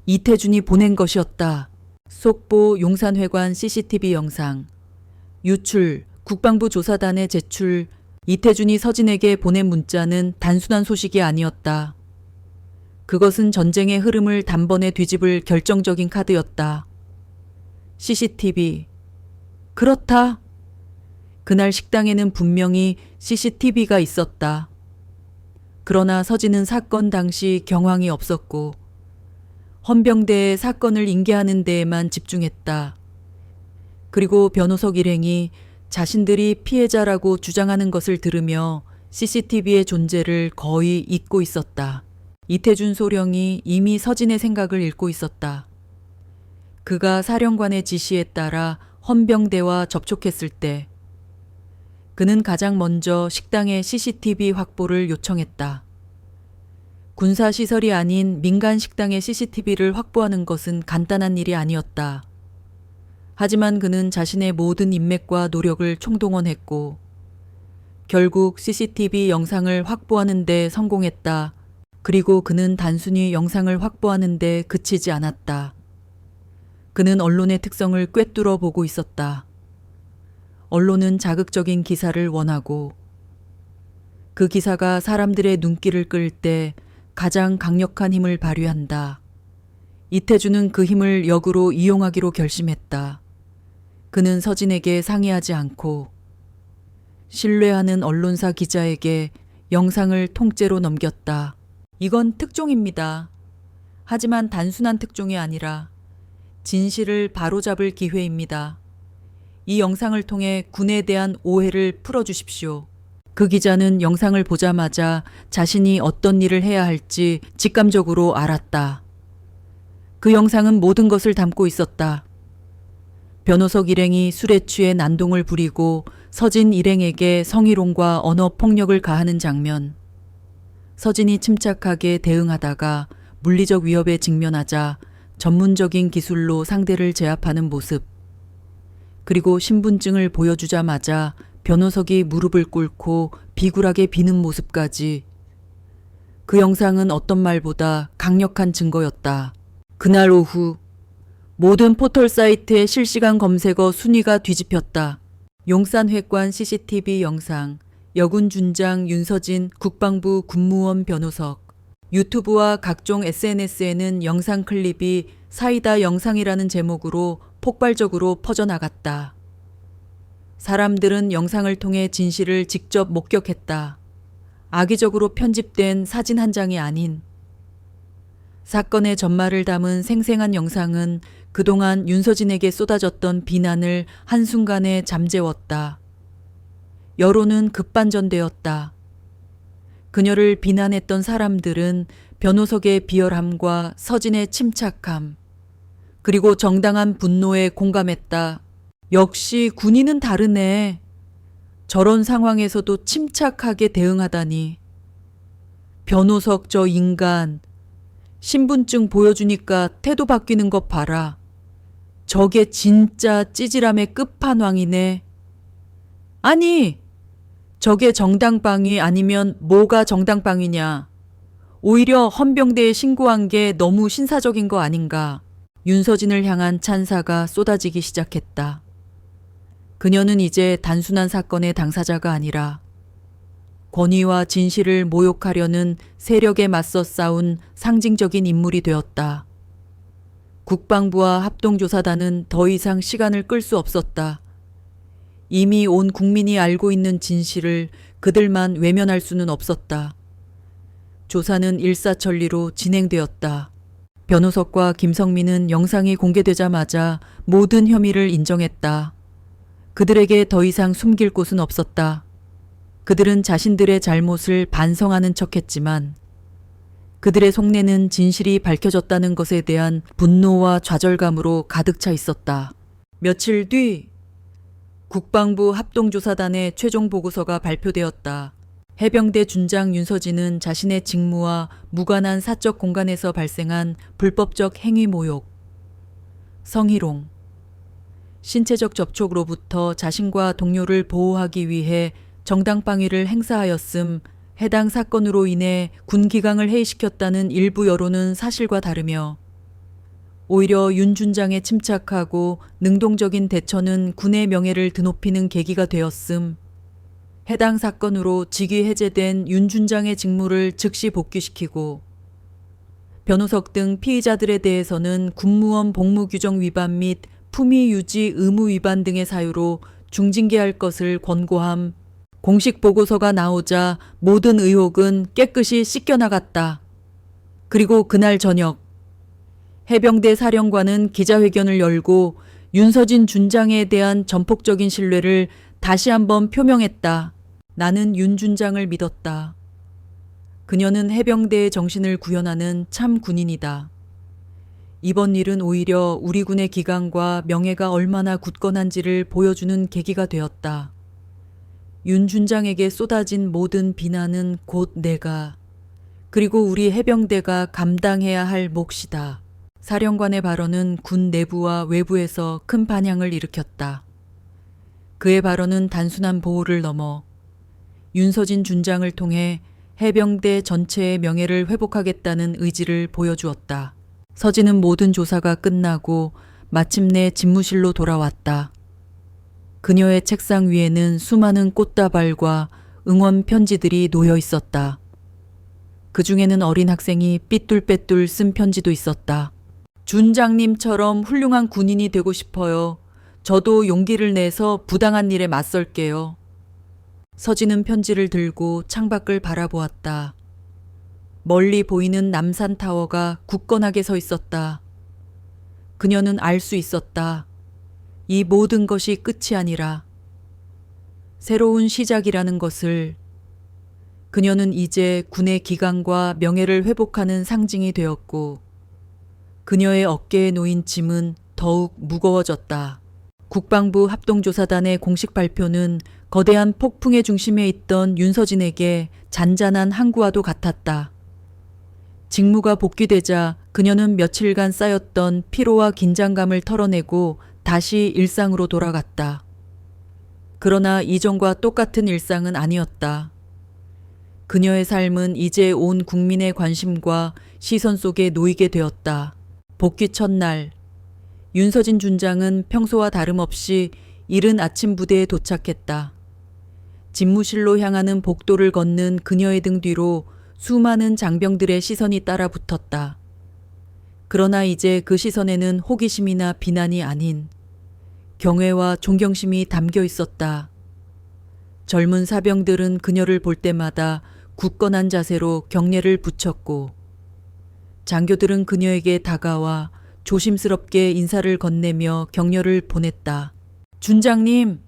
S1: 이태준이 보낸 것이었다. 속보 용산회관 CCTV 영상. 유출, 국방부 조사단에 제출. 이태준이 서진에게 보낸 문자는 단순한 소식이 아니었다. 그것은 전쟁의 흐름을 단번에 뒤집을 결정적인 카드였다. CCTV. 그렇다. 그날 식당에는 분명히 CCTV가 있었다. 그러나 서진은 사건 당시 경황이 없었고 헌병대의 사건을 인계하는 데에만 집중했다. 그리고 변호석 일행이 자신들이 피해자라고 주장하는 것을 들으며 CCTV의 존재를 거의 잊고 있었다. 이태준 소령이 이미 서진의 생각을 읽고 있었다. 그가 사령관의 지시에 따라 헌병대와 접촉했을 때 그는 가장 먼저 식당의 CCTV 확보를 요청했다. 군사시설이 아닌 민간 식당의 CCTV를 확보하는 것은 간단한 일이 아니었다. 하지만 그는 자신의 모든 인맥과 노력을 총동원했고 결국 CCTV 영상을 확보하는 데 성공했다. 그리고 그는 단순히 영상을 확보하는 데 그치지 않았다. 그는 언론의 특성을 꿰뚫어 보고 있었다. 언론은 자극적인 기사를 원하고 그 기사가 사람들의 눈길을 끌 때 가장 강력한 힘을 발휘한다. 이태준은 그 힘을 역으로 이용하기로 결심했다. 그는 서진에게 상의하지 않고 신뢰하는 언론사 기자에게 영상을 통째로 넘겼다. 이건 특종입니다. 하지만 단순한 특종이 아니라 진실을 바로잡을 기회입니다. 이 영상을 통해 군에 대한 오해를 풀어주십시오. 그 기자는 영상을 보자마자 자신이 어떤 일을 해야 할지 직감적으로 알았다. 그 영상은 모든 것을 담고 있었다. 변호석 일행이 술에 취해 난동을 부리고 서진 일행에게 성희롱과 언어 폭력을 가하는 장면. 서진이 침착하게 대응하다가 물리적 위협에 직면하자 전문적인 기술로 상대를 제압하는 모습. 그리고 신분증을 보여주자마자 변호석이 무릎을 꿇고 비굴하게 비는 모습까지. 그 영상은 어떤 말보다 강력한 증거였다. 그날 오후 모든 포털 사이트의 실시간 검색어 순위가 뒤집혔다. 용산회관 CCTV 영상, 여군 준장 윤서진 국방부 군무원 변호석. 유튜브와 각종 SNS에는 영상 클립이 사이다 영상이라는 제목으로 폭발적으로 퍼져나갔다. 사람들은 영상을 통해 진실을 직접 목격했다. 악의적으로 편집된 사진 한 장이 아닌 사건의 전말을 담은 생생한 영상은 그동안 윤서진에게 쏟아졌던 비난을 한순간에 잠재웠다. 여론은 급반전되었다. 그녀를 비난했던 사람들은 변호석의 비열함과 서진의 침착함, 그리고 정당한 분노에 공감했다. 역시 군인은 다르네. 저런 상황에서도 침착하게 대응하다니. 변호석 저 인간, 신분증 보여주니까 태도 바뀌는 것 봐라. 저게 진짜 찌질함의 끝판왕이네. 아니, 저게 정당방위 아니면 뭐가 정당방위냐. 오히려 헌병대에 신고한 게 너무 신사적인 거 아닌가. 윤서진을 향한 찬사가 쏟아지기 시작했다. 그녀는 이제 단순한 사건의 당사자가 아니라 권위와 진실을 모욕하려는 세력에 맞서 싸운 상징적인 인물이 되었다. 국방부와 합동조사단은 더 이상 시간을 끌 수 없었다. 이미 온 국민이 알고 있는 진실을 그들만 외면할 수는 없었다. 조사는 일사천리로 진행되었다. 변호석과 김성민은 영상이 공개되자마자 모든 혐의를 인정했다. 그들에게 더 이상 숨길 곳은 없었다. 그들은 자신들의 잘못을 반성하는 척했지만 그들의 속내는 진실이 밝혀졌다는 것에 대한 분노와 좌절감으로 가득 차 있었다. 며칠 뒤 국방부 합동조사단의 최종 보고서가 발표되었다. 해병대 준장 윤서진은 자신의 직무와 무관한 사적 공간에서 발생한 불법적 행위 모욕, 성희롱, 신체적 접촉으로부터 자신과 동료를 보호하기 위해 정당방위를 행사하였음, 해당 사건으로 인해 군 기강을 해이시켰다는 일부 여론은 사실과 다르며 오히려 윤 준장의 침착하고 능동적인 대처는 군의 명예를 드높이는 계기가 되었음, 해당 사건으로 직위 해제된 윤 준장의 직무를 즉시 복귀시키고 변우석 등 피의자들에 대해서는 군무원 복무규정 위반 및 품위 유지 의무 위반 등의 사유로 중징계할 것을 권고함. 공식 보고서가 나오자 모든 의혹은 깨끗이 씻겨나갔다. 그리고 그날 저녁 해병대 사령관은 기자회견을 열고 윤서진 준장에 대한 전폭적인 신뢰를 다시 한번 표명했다. 나는 윤 준장을 믿었다. 그녀는 해병대의 정신을 구현하는 참 군인이다. 이번 일은 오히려 우리 군의 기강과 명예가 얼마나 굳건한지를 보여주는 계기가 되었다. 윤 준장에게 쏟아진 모든 비난은 곧 내가 그리고 우리 해병대가 감당해야 할 몫이다. 사령관의 발언은 군 내부와 외부에서 큰 반향을 일으켰다. 그의 발언은 단순한 보호를 넘어 윤서진 준장을 통해 해병대 전체의 명예를 회복하겠다는 의지를 보여주었다. 서진은 모든 조사가 끝나고 마침내 집무실로 돌아왔다. 그녀의 책상 위에는 수많은 꽃다발과 응원 편지들이 놓여 있었다. 그 중에는 어린 학생이 삐뚤빼뚤 쓴 편지도 있었다. 준장님처럼 훌륭한 군인이 되고 싶어요. 저도 용기를 내서 부당한 일에 맞설게요. 서진은 편지를 들고 창밖을 바라보았다. 멀리 보이는 남산타워가 굳건하게 서 있었다. 그녀는 알 수 있었다. 이 모든 것이 끝이 아니라 새로운 시작이라는 것을. 그녀는 이제 군의 기강과 명예를 회복하는 상징이 되었고 그녀의 어깨에 놓인 짐은 더욱 무거워졌다. 국방부 합동조사단의 공식 발표는 거대한 폭풍의 중심에 있던 윤서진에게 잔잔한 항구와도 같았다. 직무가 복귀되자 그녀는 며칠간 쌓였던 피로와 긴장감을 털어내고 다시 일상으로 돌아갔다. 그러나 이전과 똑같은 일상은 아니었다. 그녀의 삶은 이제 온 국민의 관심과 시선 속에 놓이게 되었다. 복귀 첫날, 윤서진 준장은 평소와 다름없이 이른 아침 부대에 도착했다. 집무실로 향하는 복도를 걷는 그녀의 등 뒤로 수많은 장병들의 시선이 따라 붙었다. 그러나 이제 그 시선에는 호기심이나 비난이 아닌 경외와 존경심이 담겨 있었다. 젊은 사병들은 그녀를 볼 때마다 굳건한 자세로 경례를 붙였고 장교들은 그녀에게 다가와 조심스럽게 인사를 건네며 격려를 보냈다. 준장님,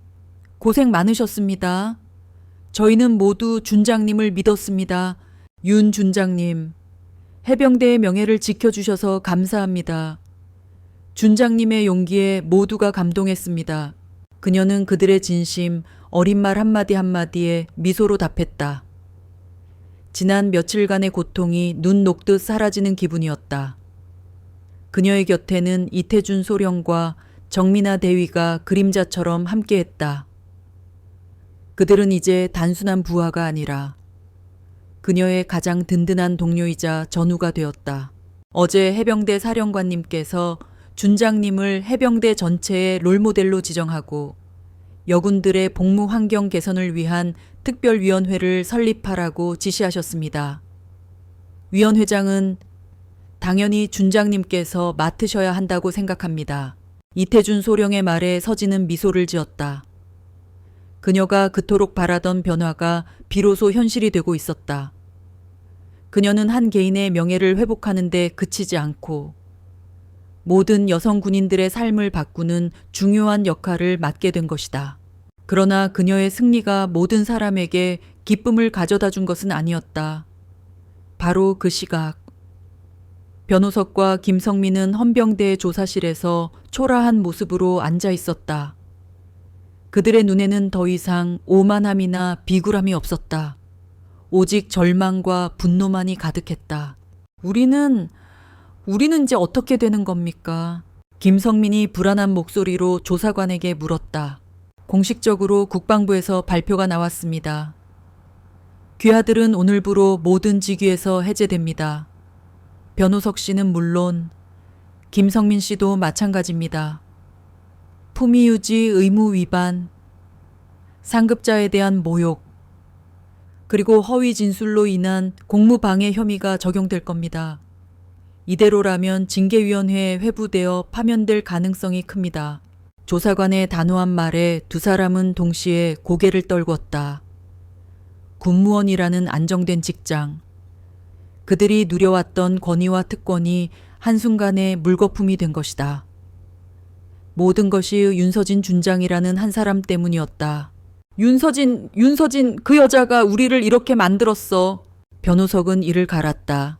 S1: 고생 많으셨습니다. 저희는 모두 준장님을 믿었습니다. 윤 준장님, 해병대의 명예를 지켜주셔서 감사합니다. 준장님의 용기에 모두가 감동했습니다. 그녀는 그들의 진심, 어린 말 한마디 한마디에 미소로 답했다. 지난 며칠간의 고통이 눈 녹듯 사라지는 기분이었다. 그녀의 곁에는 이태준 소령과 정민아 대위가 그림자처럼 함께했다. 그들은 이제 단순한 부하가 아니라 그녀의 가장 든든한 동료이자 전우가 되었다. 어제 해병대 사령관님께서 준장님을 해병대 전체의 롤모델로 지정하고 여군들의 복무 환경 개선을 위한 특별위원회를 설립하라고 지시하셨습니다. 위원회장은 당연히 준장님께서 맡으셔야 한다고 생각합니다. 이태준 소령의 말에 서진은 미소를 지었다. 그녀가 그토록 바라던 변화가 비로소 현실이 되고 있었다. 그녀는 한 개인의 명예를 회복하는 데 그치지 않고 모든 여성 군인들의 삶을 바꾸는 중요한 역할을 맡게 된 것이다. 그러나 그녀의 승리가 모든 사람에게 기쁨을 가져다 준 것은 아니었다. 바로 그 시각. 변호석과 김성민은 헌병대 조사실에서 초라한 모습으로 앉아 있었다. 그들의 눈에는 더 이상 오만함이나 비굴함이 없었다. 오직 절망과 분노만이 가득했다. 우리는 이제 어떻게 되는 겁니까? 김성민이 불안한 목소리로 조사관에게 물었다. 공식적으로 국방부에서 발표가 나왔습니다. 귀하들은 오늘부로 모든 직위에서 해제됩니다. 변호석 씨는 물론 김성민 씨도 마찬가지입니다. 품위유지 의무 위반, 상급자에 대한 모욕, 그리고 허위 진술로 인한 공무방해 혐의가 적용될 겁니다. 이대로라면 징계위원회에 회부되어 파면될 가능성이 큽니다. 조사관의 단호한 말에 두 사람은 동시에 고개를 떨궜다. 군무원이라는 안정된 직장, 그들이 누려왔던 권위와 특권이 한순간에 물거품이 된 것이다. 모든 것이 윤서진 준장이라는 한 사람 때문이었다. 윤서진, 그 여자가 우리를 이렇게 만들었어. 변호석은 이를 갈았다.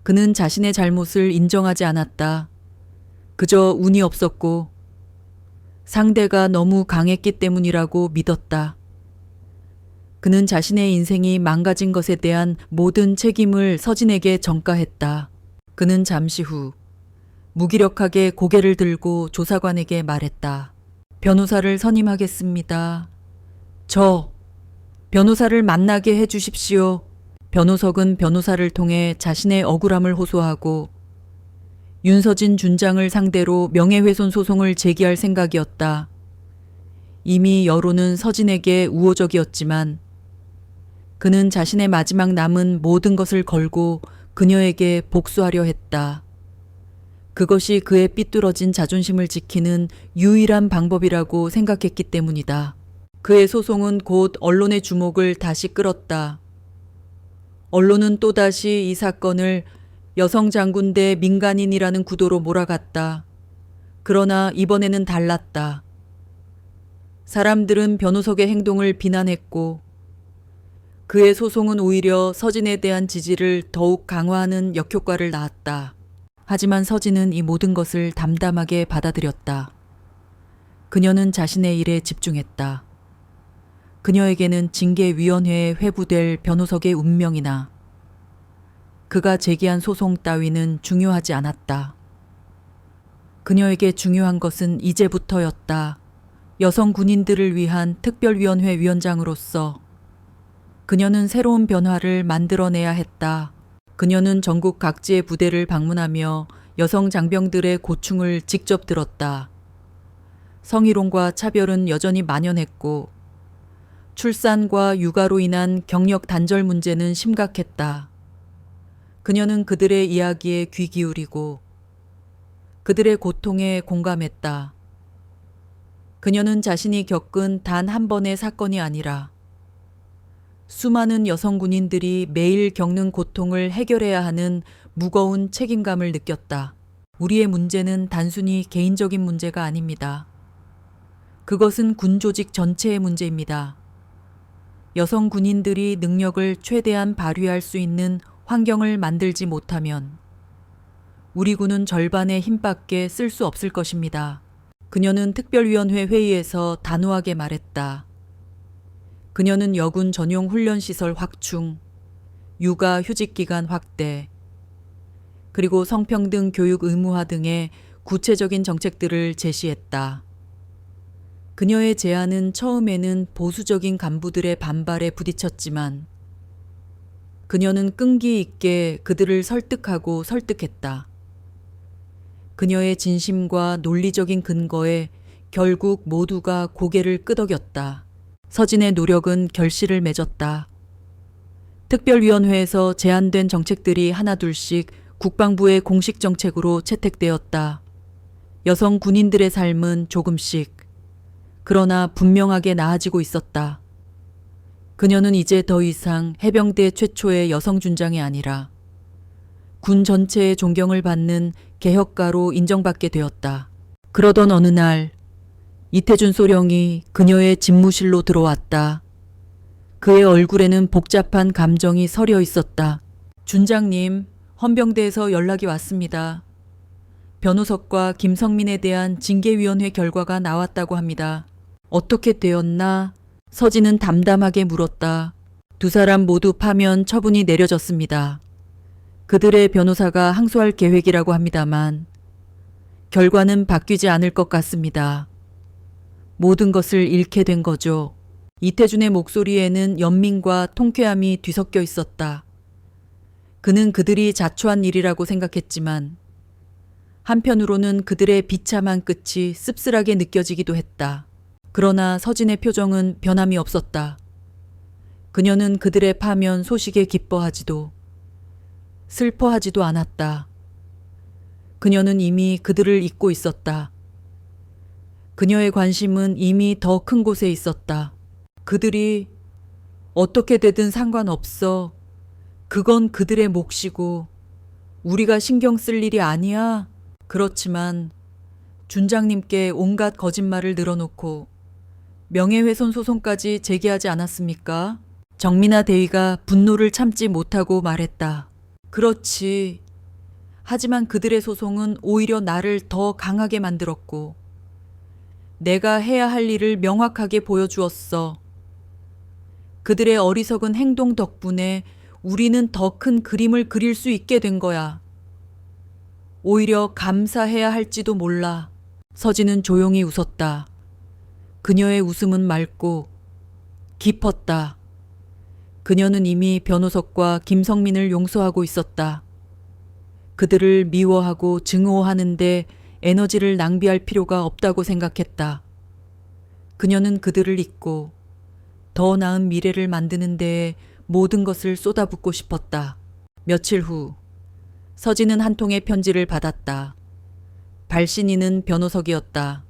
S1: 그는 자신의 잘못을 인정하지 않았다. 그저 운이 없었고 상대가 너무 강했기 때문이라고 믿었다. 그는 자신의 인생이 망가진 것에 대한 모든 책임을 서진에게 전가했다. 그는 잠시 후 무기력하게 고개를 들고 조사관에게 말했다. 변호사를 선임하겠습니다. 변호사를 만나게 해 주십시오. 변호석은 변호사를 통해 자신의 억울함을 호소하고 윤서진 준장을 상대로 명예훼손 소송을 제기할 생각이었다. 이미 여론은 서진에게 우호적이었지만 그는 자신의 마지막 남은 모든 것을 걸고 그녀에게 복수하려 했다. 그것이 그의 삐뚤어진 자존심을 지키는 유일한 방법이라고 생각했기 때문이다. 그의 소송은 곧 언론의 주목을 다시 끌었다. 언론은 또다시 이 사건을 여성 장군 대 민간인이라는 구도로 몰아갔다. 그러나 이번에는 달랐다. 사람들은 변호석의 행동을 비난했고 그의 소송은 오히려 서진에 대한 지지를 더욱 강화하는 역효과를 낳았다. 하지만 서진은 이 모든 것을 담담하게 받아들였다. 그녀는 자신의 일에 집중했다. 그녀에게는 징계위원회에 회부될 변호석의 운명이나 그가 제기한 소송 따위는 중요하지 않았다. 그녀에게 중요한 것은 이제부터였다. 여성 군인들을 위한 특별위원회 위원장으로서 그녀는 새로운 변화를 만들어내야 했다. 그녀는 전국 각지의 부대를 방문하며 여성 장병들의 고충을 직접 들었다. 성희롱과 차별은 여전히 만연했고 출산과 육아로 인한 경력 단절 문제는 심각했다. 그녀는 그들의 이야기에 귀 기울이고 그들의 고통에 공감했다. 그녀는 자신이 겪은 단 한 번의 사건이 아니라 수많은 여성 군인들이 매일 겪는 고통을 해결해야 하는 무거운 책임감을 느꼈다. 우리의 문제는 단순히 개인적인 문제가 아닙니다. 그것은 군 조직 전체의 문제입니다. 여성 군인들이 능력을 최대한 발휘할 수 있는 환경을 만들지 못하면 우리 군은 절반의 힘밖에 쓸 수 없을 것입니다. 그녀는 특별위원회 회의에서 단호하게 말했다. 그녀는 여군 전용 훈련시설 확충, 육아 휴직 기간 확대, 그리고 성평등 교육 의무화 등의 구체적인 정책들을 제시했다. 그녀의 제안은 처음에는 보수적인 간부들의 반발에 부딪혔지만 그녀는 끈기 있게 그들을 설득하고 설득했다. 그녀의 진심과 논리적인 근거에 결국 모두가 고개를 끄덕였다. 서진의 노력은 결실을 맺었다. 특별위원회에서 제안된 정책들이 하나둘씩 국방부의 공식 정책으로 채택되었다. 여성 군인들의 삶은 조금씩, 그러나 분명하게 나아지고 있었다. 그녀는 이제 더 이상 해병대 최초의 여성 준장이 아니라 군 전체의 존경을 받는 개혁가로 인정받게 되었다. 그러던 어느 날 이태준 소령이 그녀의 집무실로 들어왔다. 그의 얼굴에는 복잡한 감정이 서려 있었다. 준장님, 헌병대에서 연락이 왔습니다. 변호석과 김성민에 대한 징계위원회 결과가 나왔다고 합니다. 어떻게 되었나? 서진은 담담하게 물었다. 두 사람 모두 파면 처분이 내려졌습니다. 그들의 변호사가 항소할 계획이라고 합니다만 결과는 바뀌지 않을 것 같습니다. 모든 것을 잃게 된 거죠. 이태준의 목소리에는 연민과 통쾌함이 뒤섞여 있었다. 그는 그들이 자초한 일이라고 생각했지만 한편으로는 그들의 비참한 끝이 씁쓸하게 느껴지기도 했다. 그러나 서진의 표정은 변함이 없었다. 그녀는 그들의 파면 소식에 기뻐하지도 슬퍼하지도 않았다. 그녀는 이미 그들을 잊고 있었다. 그녀의 관심은 이미 더 큰 곳에 있었다. 그들이 어떻게 되든 상관없어. 그건 그들의 몫이고 우리가 신경 쓸 일이 아니야. 그렇지만 준장님께 온갖 거짓말을 늘어놓고 명예훼손 소송까지 제기하지 않았습니까? 정민아 대위가 분노를 참지 못하고 말했다. 그렇지. 하지만 그들의 소송은 오히려 나를 더 강하게 만들었고 내가 해야 할 일을 명확하게 보여주었어. 그들의 어리석은 행동 덕분에 우리는 더 큰 그림을 그릴 수 있게 된 거야. 오히려 감사해야 할지도 몰라. 서진은 조용히 웃었다. 그녀의 웃음은 맑고 깊었다. 그녀는 이미 변호석과 김성민을 용서하고 있었다. 그들을 미워하고 증오하는데 에너지를 낭비할 필요가 없다고 생각했다. 그녀는 그들을 잊고 더 나은 미래를 만드는 데에 모든 것을 쏟아붓고 싶었다. 며칠 후 서진은 한 통의 편지를 받았다. 발신인은 변호석이었다.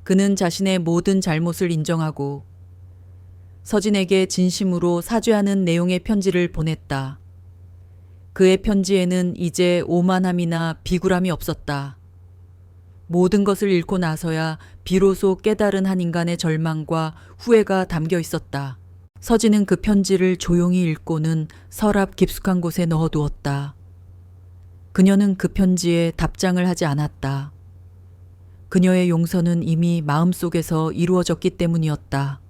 S1: 그는 자신의 모든 잘못을 인정하고 서진에게 진심으로 사죄하는 내용의 편지를 보냈다. 그의 편지에는 이제 오만함이나 비굴함이 없었다. 모든 것을 잃고 나서야 비로소 깨달은 한 인간의 절망과 후회가 담겨 있었다. 서진은 그 편지를 조용히 읽고는 서랍 깊숙한 곳에 넣어두었다. 그녀는 그 편지에 답장을 하지 않았다. 그녀의 용서는 이미 마음속에서 이루어졌기 때문이었다.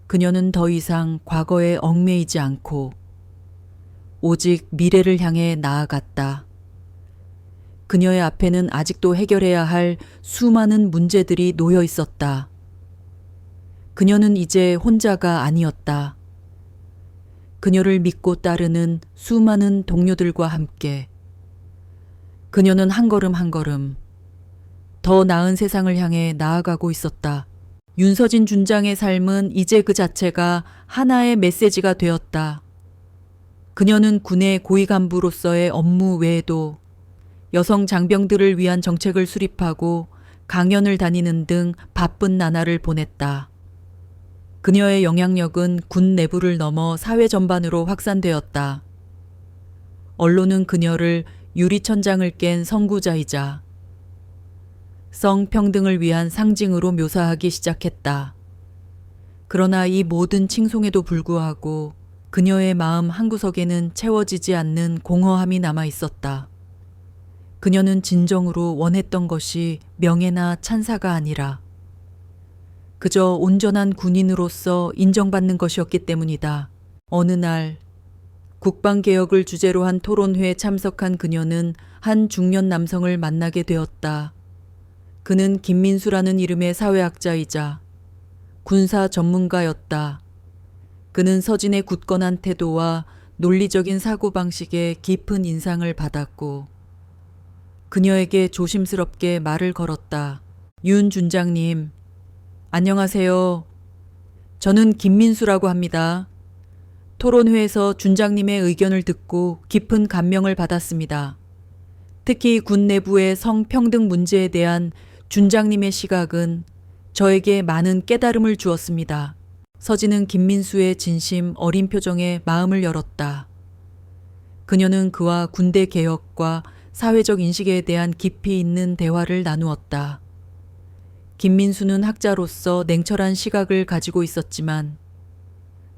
S1: 그녀는 더 이상 과거에 얽매이지 않고 오직 미래를 향해 나아갔다. 그녀의 앞에는 아직도 해결해야 할 수많은 문제들이 놓여 있었다. 그녀는 이제 혼자가 아니었다. 그녀를 믿고 따르는 수많은 동료들과 함께 그녀는 한 걸음 한 걸음 더 나은 세상을 향해 나아가고 있었다. 윤서진 준장의 삶은 이제 그 자체가 하나의 메시지가 되었다. 그녀는 군의 고위 간부로서의 업무 외에도 여성 장병들을 위한 정책을 수립하고 강연을 다니는 등 바쁜 나날을 보냈다. 그녀의 영향력은 군 내부를 넘어 사회 전반으로 확산되었다. 언론은 그녀를 유리천장을 깬 선구자이자 성평등을 위한 상징으로 묘사하기 시작했다. 그러나 이 모든 칭송에도 불구하고 그녀의 마음 한구석에는 채워지지 않는 공허함이 남아 있었다. 그녀는 진정으로 원했던 것이 명예나 찬사가 아니라 그저 온전한 군인으로서 인정받는 것이었기 때문이다. 어느 날 국방개혁을 주제로 한 토론회에 참석한 그녀는 한 중년 남성을 만나게 되었다. 그는 김민수라는 이름의 사회학자이자 군사 전문가였다. 그는 서진의 굳건한 태도와 논리적인 사고방식에 깊은 인상을 받았고 그녀에게 조심스럽게 말을 걸었다. 윤 준장님, 안녕하세요. 저는 김민수라고 합니다. 토론회에서 준장님의 의견을 듣고 깊은 감명을 받았습니다. 특히 군 내부의 성평등 문제에 대한 준장님의 시각은 저에게 많은 깨달음을 주었습니다. 서진은 김민수의 진심 어린 표정에 마음을 열었다. 그녀는 그와 군대 개혁과 사회적 인식에 대한 깊이 있는 대화를 나누었다. 김민수는 학자로서 냉철한 시각을 가지고 있었지만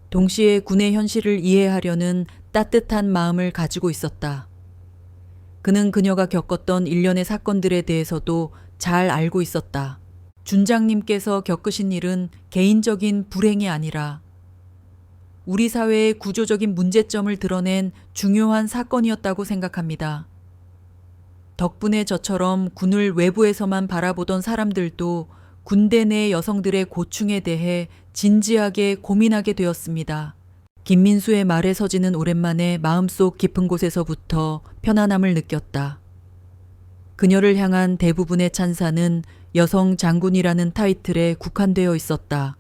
S1: 동시에 군의 현실을 이해하려는 따뜻한 마음을 가지고 있었다. 그는 그녀가 겪었던 일련의 사건들에 대해서도 잘 알고 있었다. 준장님께서 겪으신 일은 개인적인 불행이 아니라 우리 사회의 구조적인 문제점을 드러낸 중요한 사건이었다고 생각합니다. 덕분에 저처럼 군을 외부에서만 바라보던 사람들도 군대 내 여성들의 고충에 대해 진지하게 고민하게 되었습니다. 김민수의 말에 서지는 오랜만에 마음속 깊은 곳에서부터 편안함을 느꼈다. 그녀를 향한 대부분의 찬사는 여성 장군이라는 타이틀에 국한되어 있었다.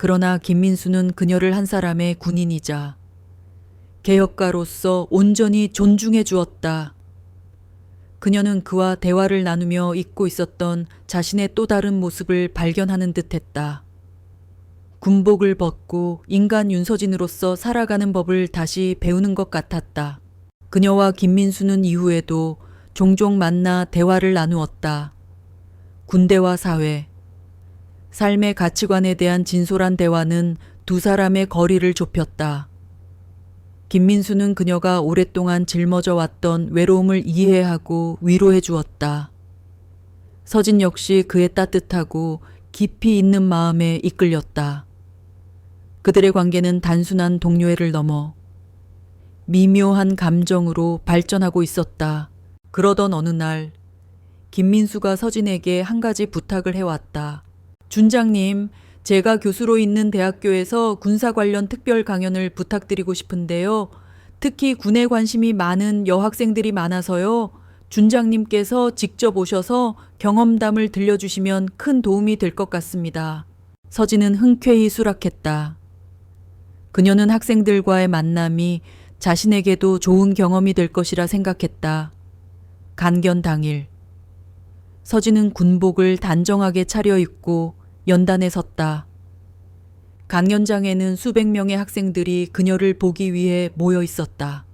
S1: 그러나 김민수는 그녀를 한 사람의 군인이자 개혁가로서 온전히 존중해 주었다. 그녀는 그와 대화를 나누며 잊고 있었던 자신의 또 다른 모습을 발견하는 듯했다. 군복을 벗고 인간 윤서진으로서 살아가는 법을 다시 배우는 것 같았다. 그녀와 김민수는 이후에도 종종 만나 대화를 나누었다. 군대와 사회, 삶의 가치관에 대한 진솔한 대화는 두 사람의 거리를 좁혔다. 김민수는 그녀가 오랫동안 짊어져 왔던 외로움을 이해하고 위로해 주었다. 서진 역시 그의 따뜻하고 깊이 있는 마음에 이끌렸다. 그들의 관계는 단순한 동료애를 넘어 미묘한 감정으로 발전하고 있었다. 그러던 어느 날 김민수가 서진에게 한 가지 부탁을 해왔다. 준장님, 제가 교수로 있는 대학교에서 군사 관련 특별 강연을 부탁드리고 싶은데요. 특히 군에 관심이 많은 여학생들이 많아서요. 준장님께서 직접 오셔서 경험담을 들려주시면 큰 도움이 될 것 같습니다. 서진은 흔쾌히 수락했다. 그녀는 학생들과의 만남이 자신에게도 좋은 경험이 될 것이라 생각했다. 간견 당일, 서진은 군복을 단정하게 차려입고 연단에 섰다. 강연장에는 수백 명의 학생들이 그녀를 보기 위해 모여 있었다.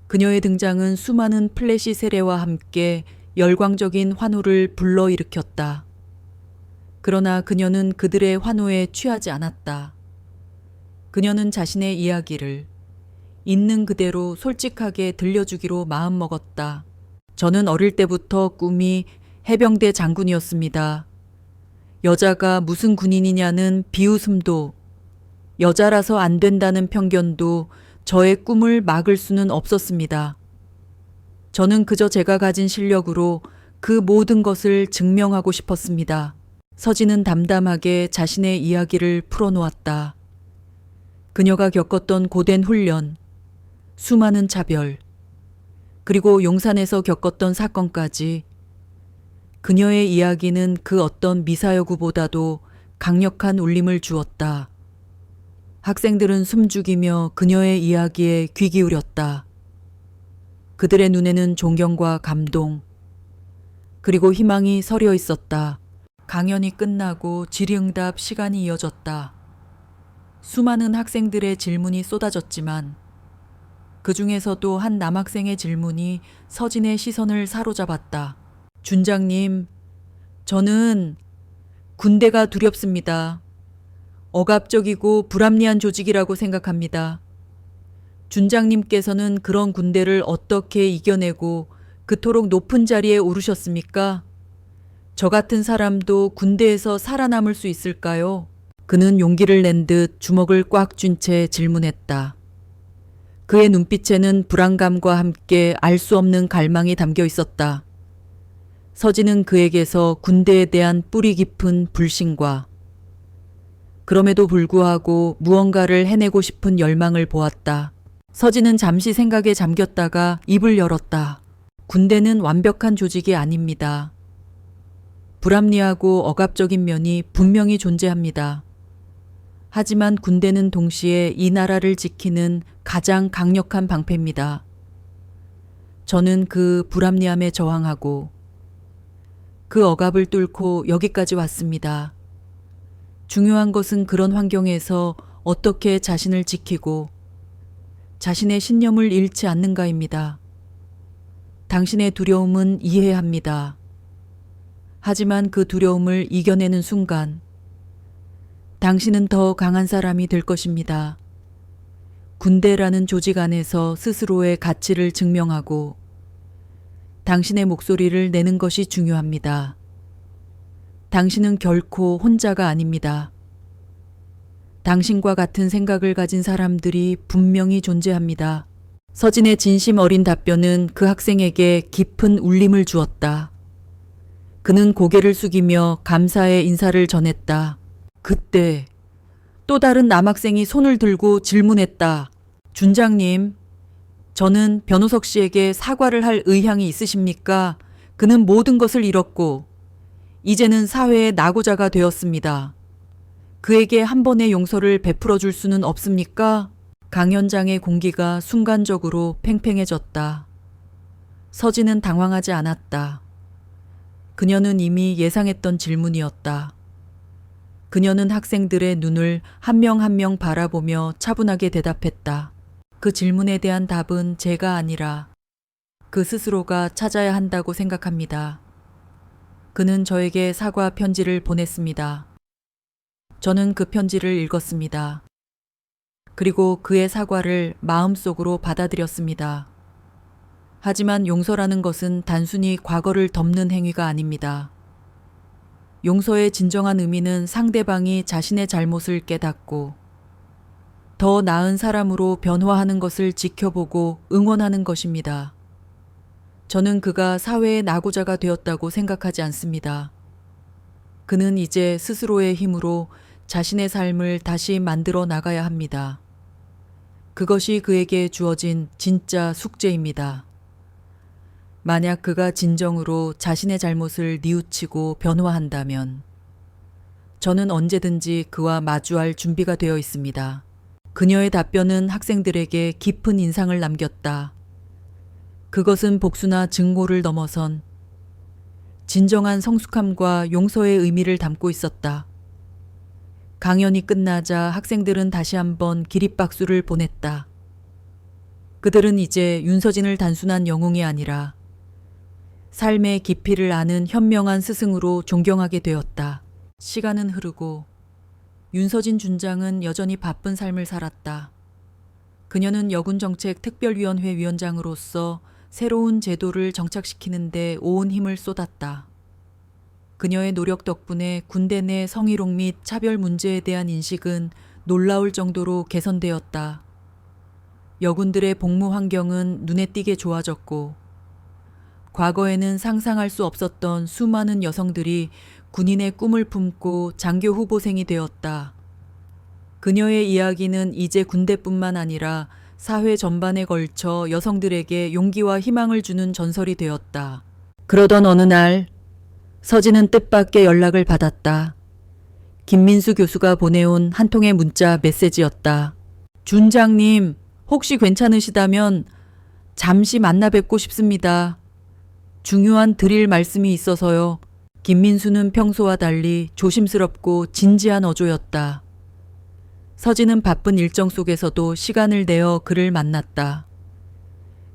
S1: 그녀의 등장은 수많은 플래시 세례와 함께 열광적인 환호를 불러일으켰다. 그러나 그녀는 그들의 환호에 취하지 않았다. 그녀는 자신의 이야기를 있는 그대로 솔직하게 들려주기로 마음먹었다. 저는 어릴 때부터 꿈이 해병대 장군이었습니다. 여자가 무슨 군인이냐는 비웃음도, 여자라서 안 된다는 편견도 저의 꿈을 막을 수는 없었습니다. 저는 그저 제가 가진 실력으로 그 모든 것을 증명하고 싶었습니다. 서진은 담담하게 자신의 이야기를 풀어놓았다. 그녀가 겪었던 고된 훈련, 수많은 차별, 그리고 용산에서 겪었던 사건까지 그녀의 이야기는 그 어떤 미사여구보다도 강력한 울림을 주었다. 학생들은 숨죽이며 그녀의 이야기에 귀 기울였다. 그들의 눈에는 존경과 감동, 그리고 희망이 서려 있었다. 강연이 끝나고 질의응답 시간이 이어졌다. 수많은 학생들의 질문이 쏟아졌지만 그 중에서도 한 남학생의 질문이 서진의 시선을 사로잡았다. 준장님, 저는 군대가 두렵습니다. 억압적이고 불합리한 조직이라고 생각합니다. 준장님께서는 그런 군대를 어떻게 이겨내고 그토록 높은 자리에 오르셨습니까? 저 같은 사람도 군대에서 살아남을 수 있을까요? 그는 용기를 낸 듯 주먹을 꽉 쥔 채 질문했다. 그의 눈빛에는 불안감과 함께 알 수 없는 갈망이 담겨 있었다. 서진은 그에게서 군대에 대한 뿌리 깊은 불신과 그럼에도 불구하고 무언가를 해내고 싶은 열망을 보았다. 서진은 잠시 생각에 잠겼다가 입을 열었다. 군대는 완벽한 조직이 아닙니다. 불합리하고 억압적인 면이 분명히 존재합니다. 하지만 군대는 동시에 이 나라를 지키는 가장 강력한 방패입니다. 저는 그 불합리함에 저항하고 그 억압을 뚫고 여기까지 왔습니다. 중요한 것은 그런 환경에서 어떻게 자신을 지키고 자신의 신념을 잃지 않는가입니다. 당신의 두려움은 이해합니다. 하지만 그 두려움을 이겨내는 순간 당신은 더 강한 사람이 될 것입니다. 군대라는 조직 안에서 스스로의 가치를 증명하고 당신의 목소리를 내는 것이 중요합니다. 당신은 결코 혼자가 아닙니다. 당신과 같은 생각을 가진 사람들이 분명히 존재합니다. 서진의 진심 어린 답변은 그 학생에게 깊은 울림을 주었다. 그는 고개를 숙이며 감사의 인사를 전했다. 그때 또 다른 남학생이 손을 들고 질문했다. 준장님, 저는 변호석 씨에게 사과를 할 의향이 있으십니까? 그는 모든 것을 잃었고 이제는 사회의 낙오자가 되었습니다. 그에게 한 번의 용서를 베풀어 줄 수는 없습니까? 강연장의 공기가 순간적으로 팽팽해졌다. 서진은 당황하지 않았다. 그녀는 이미 예상했던 질문이었다. 그녀는 학생들의 눈을 한 명 한 명 바라보며 차분하게 대답했다. 그 질문에 대한 답은 제가 아니라 그 스스로가 찾아야 한다고 생각합니다. 그는 저에게 사과 편지를 보냈습니다. 저는 그 편지를 읽었습니다. 그리고 그의 사과를 마음속으로 받아들였습니다. 하지만 용서라는 것은 단순히 과거를 덮는 행위가 아닙니다. 용서의 진정한 의미는 상대방이 자신의 잘못을 깨닫고 더 나은 사람으로 변화하는 것을 지켜보고 응원하는 것입니다. 저는 그가 사회의 낙오자가 되었다고 생각하지 않습니다. 그는 이제 스스로의 힘으로 자신의 삶을 다시 만들어 나가야 합니다. 그것이 그에게 주어진 진짜 숙제입니다. 만약 그가 진정으로 자신의 잘못을 뉘우치고 변화한다면 저는 언제든지 그와 마주할 준비가 되어 있습니다. 그녀의 답변은 학생들에게 깊은 인상을 남겼다. 그것은 복수나 증오를 넘어선 진정한 성숙함과 용서의 의미를 담고 있었다. 강연이 끝나자 학생들은 다시 한번 기립박수를 보냈다. 그들은 이제 윤서진을 단순한 영웅이 아니라 삶의 깊이를 아는 현명한 스승으로 존경하게 되었다. 시간은 흐르고 윤서진 준장은 여전히 바쁜 삶을 살았다. 그녀는 여군정책 특별위원회 위원장으로서 새로운 제도를 정착시키는 데 온 힘을 쏟았다. 그녀의 노력 덕분에 군대 내 성희롱 및 차별 문제에 대한 인식은 놀라울 정도로 개선되었다. 여군들의 복무 환경은 눈에 띄게 좋아졌고 과거에는 상상할 수 없었던 수많은 여성들이 군인의 꿈을 품고 장교 후보생이 되었다. 그녀의 이야기는 이제 군대뿐만 아니라 사회 전반에 걸쳐 여성들에게 용기와 희망을 주는 전설이 되었다. 그러던 어느 날 서진은 뜻밖의 연락을 받았다. 김민수 교수가 보내온 한 통의 문자 메시지였다. 준장님, 혹시 괜찮으시다면 잠시 만나 뵙고 싶습니다. 중요한 드릴 말씀이 있어서요. 김민수는 평소와 달리 조심스럽고 진지한 어조였다. 서진은 바쁜 일정 속에서도 시간을 내어 그를 만났다.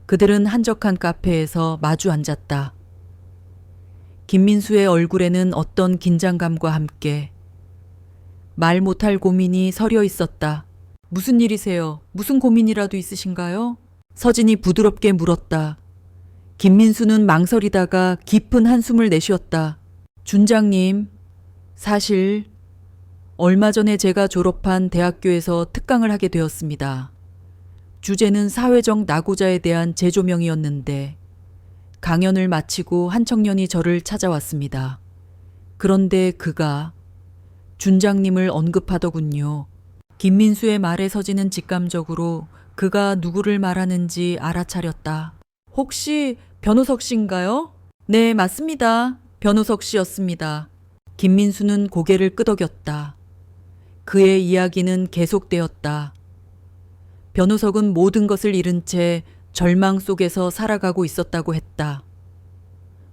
S1: 그들은 한적한 카페에서 마주 앉았다. 김민수의 얼굴에는 어떤 긴장감과 함께 말 못할 고민이 서려 있었다. 무슨 일이세요? 무슨 고민이라도 있으신가요? 서진이 부드럽게 물었다. 김민수는 망설이다가 깊은 한숨을 내쉬었다. 준장님, 사실 얼마 전에 제가 졸업한 대학교에서 특강을 하게 되었습니다. 주제는 사회적 낙오자에 대한 재조명이었는데 강연을 마치고 한 청년이 저를 찾아왔습니다. 그런데 그가 준장님을 언급하더군요. 김민수의 말에 서진은 직감적으로 그가 누구를 말하는지 알아차렸다. 혹시 변호석 씨인가요? 네, 맞습니다. 변호석 씨였습니다. 김민수는 고개를 끄덕였다. 그의 이야기는 계속되었다. 변호석은 모든 것을 잃은 채 절망 속에서 살아가고 있었다고 했다.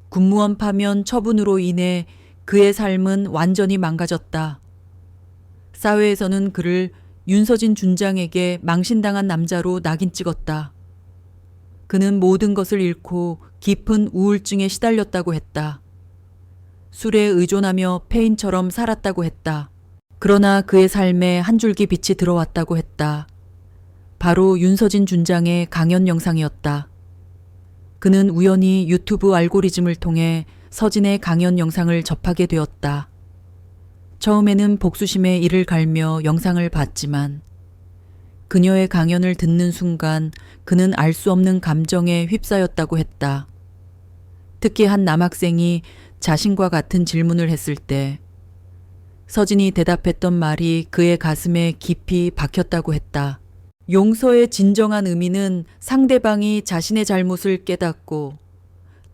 S1: 군무원 파면 처분으로 인해 그의 삶은 완전히 망가졌다. 사회에서는 그를 윤서진 준장에게 망신당한 남자로 낙인 찍었다. 그는 모든 것을 잃고 깊은 우울증에 시달렸다고 했다. 술에 의존하며 폐인처럼 살았다고 했다. 그러나 그의 삶에 한 줄기 빛이 들어왔다고 했다. 바로 윤서진 준장의 강연 영상이었다. 그는 우연히 유튜브 알고리즘을 통해 서진의 강연 영상을 접하게 되었다. 처음에는 복수심에 이를 갈며 영상을 봤지만 그녀의 강연을 듣는 순간 그는 알 수 없는 감정에 휩싸였다고 했다. 특히 한 남학생이 자신과 같은 질문을 했을 때 서진이 대답했던 말이 그의 가슴에 깊이 박혔다고 했다. 용서의 진정한 의미는 상대방이 자신의 잘못을 깨닫고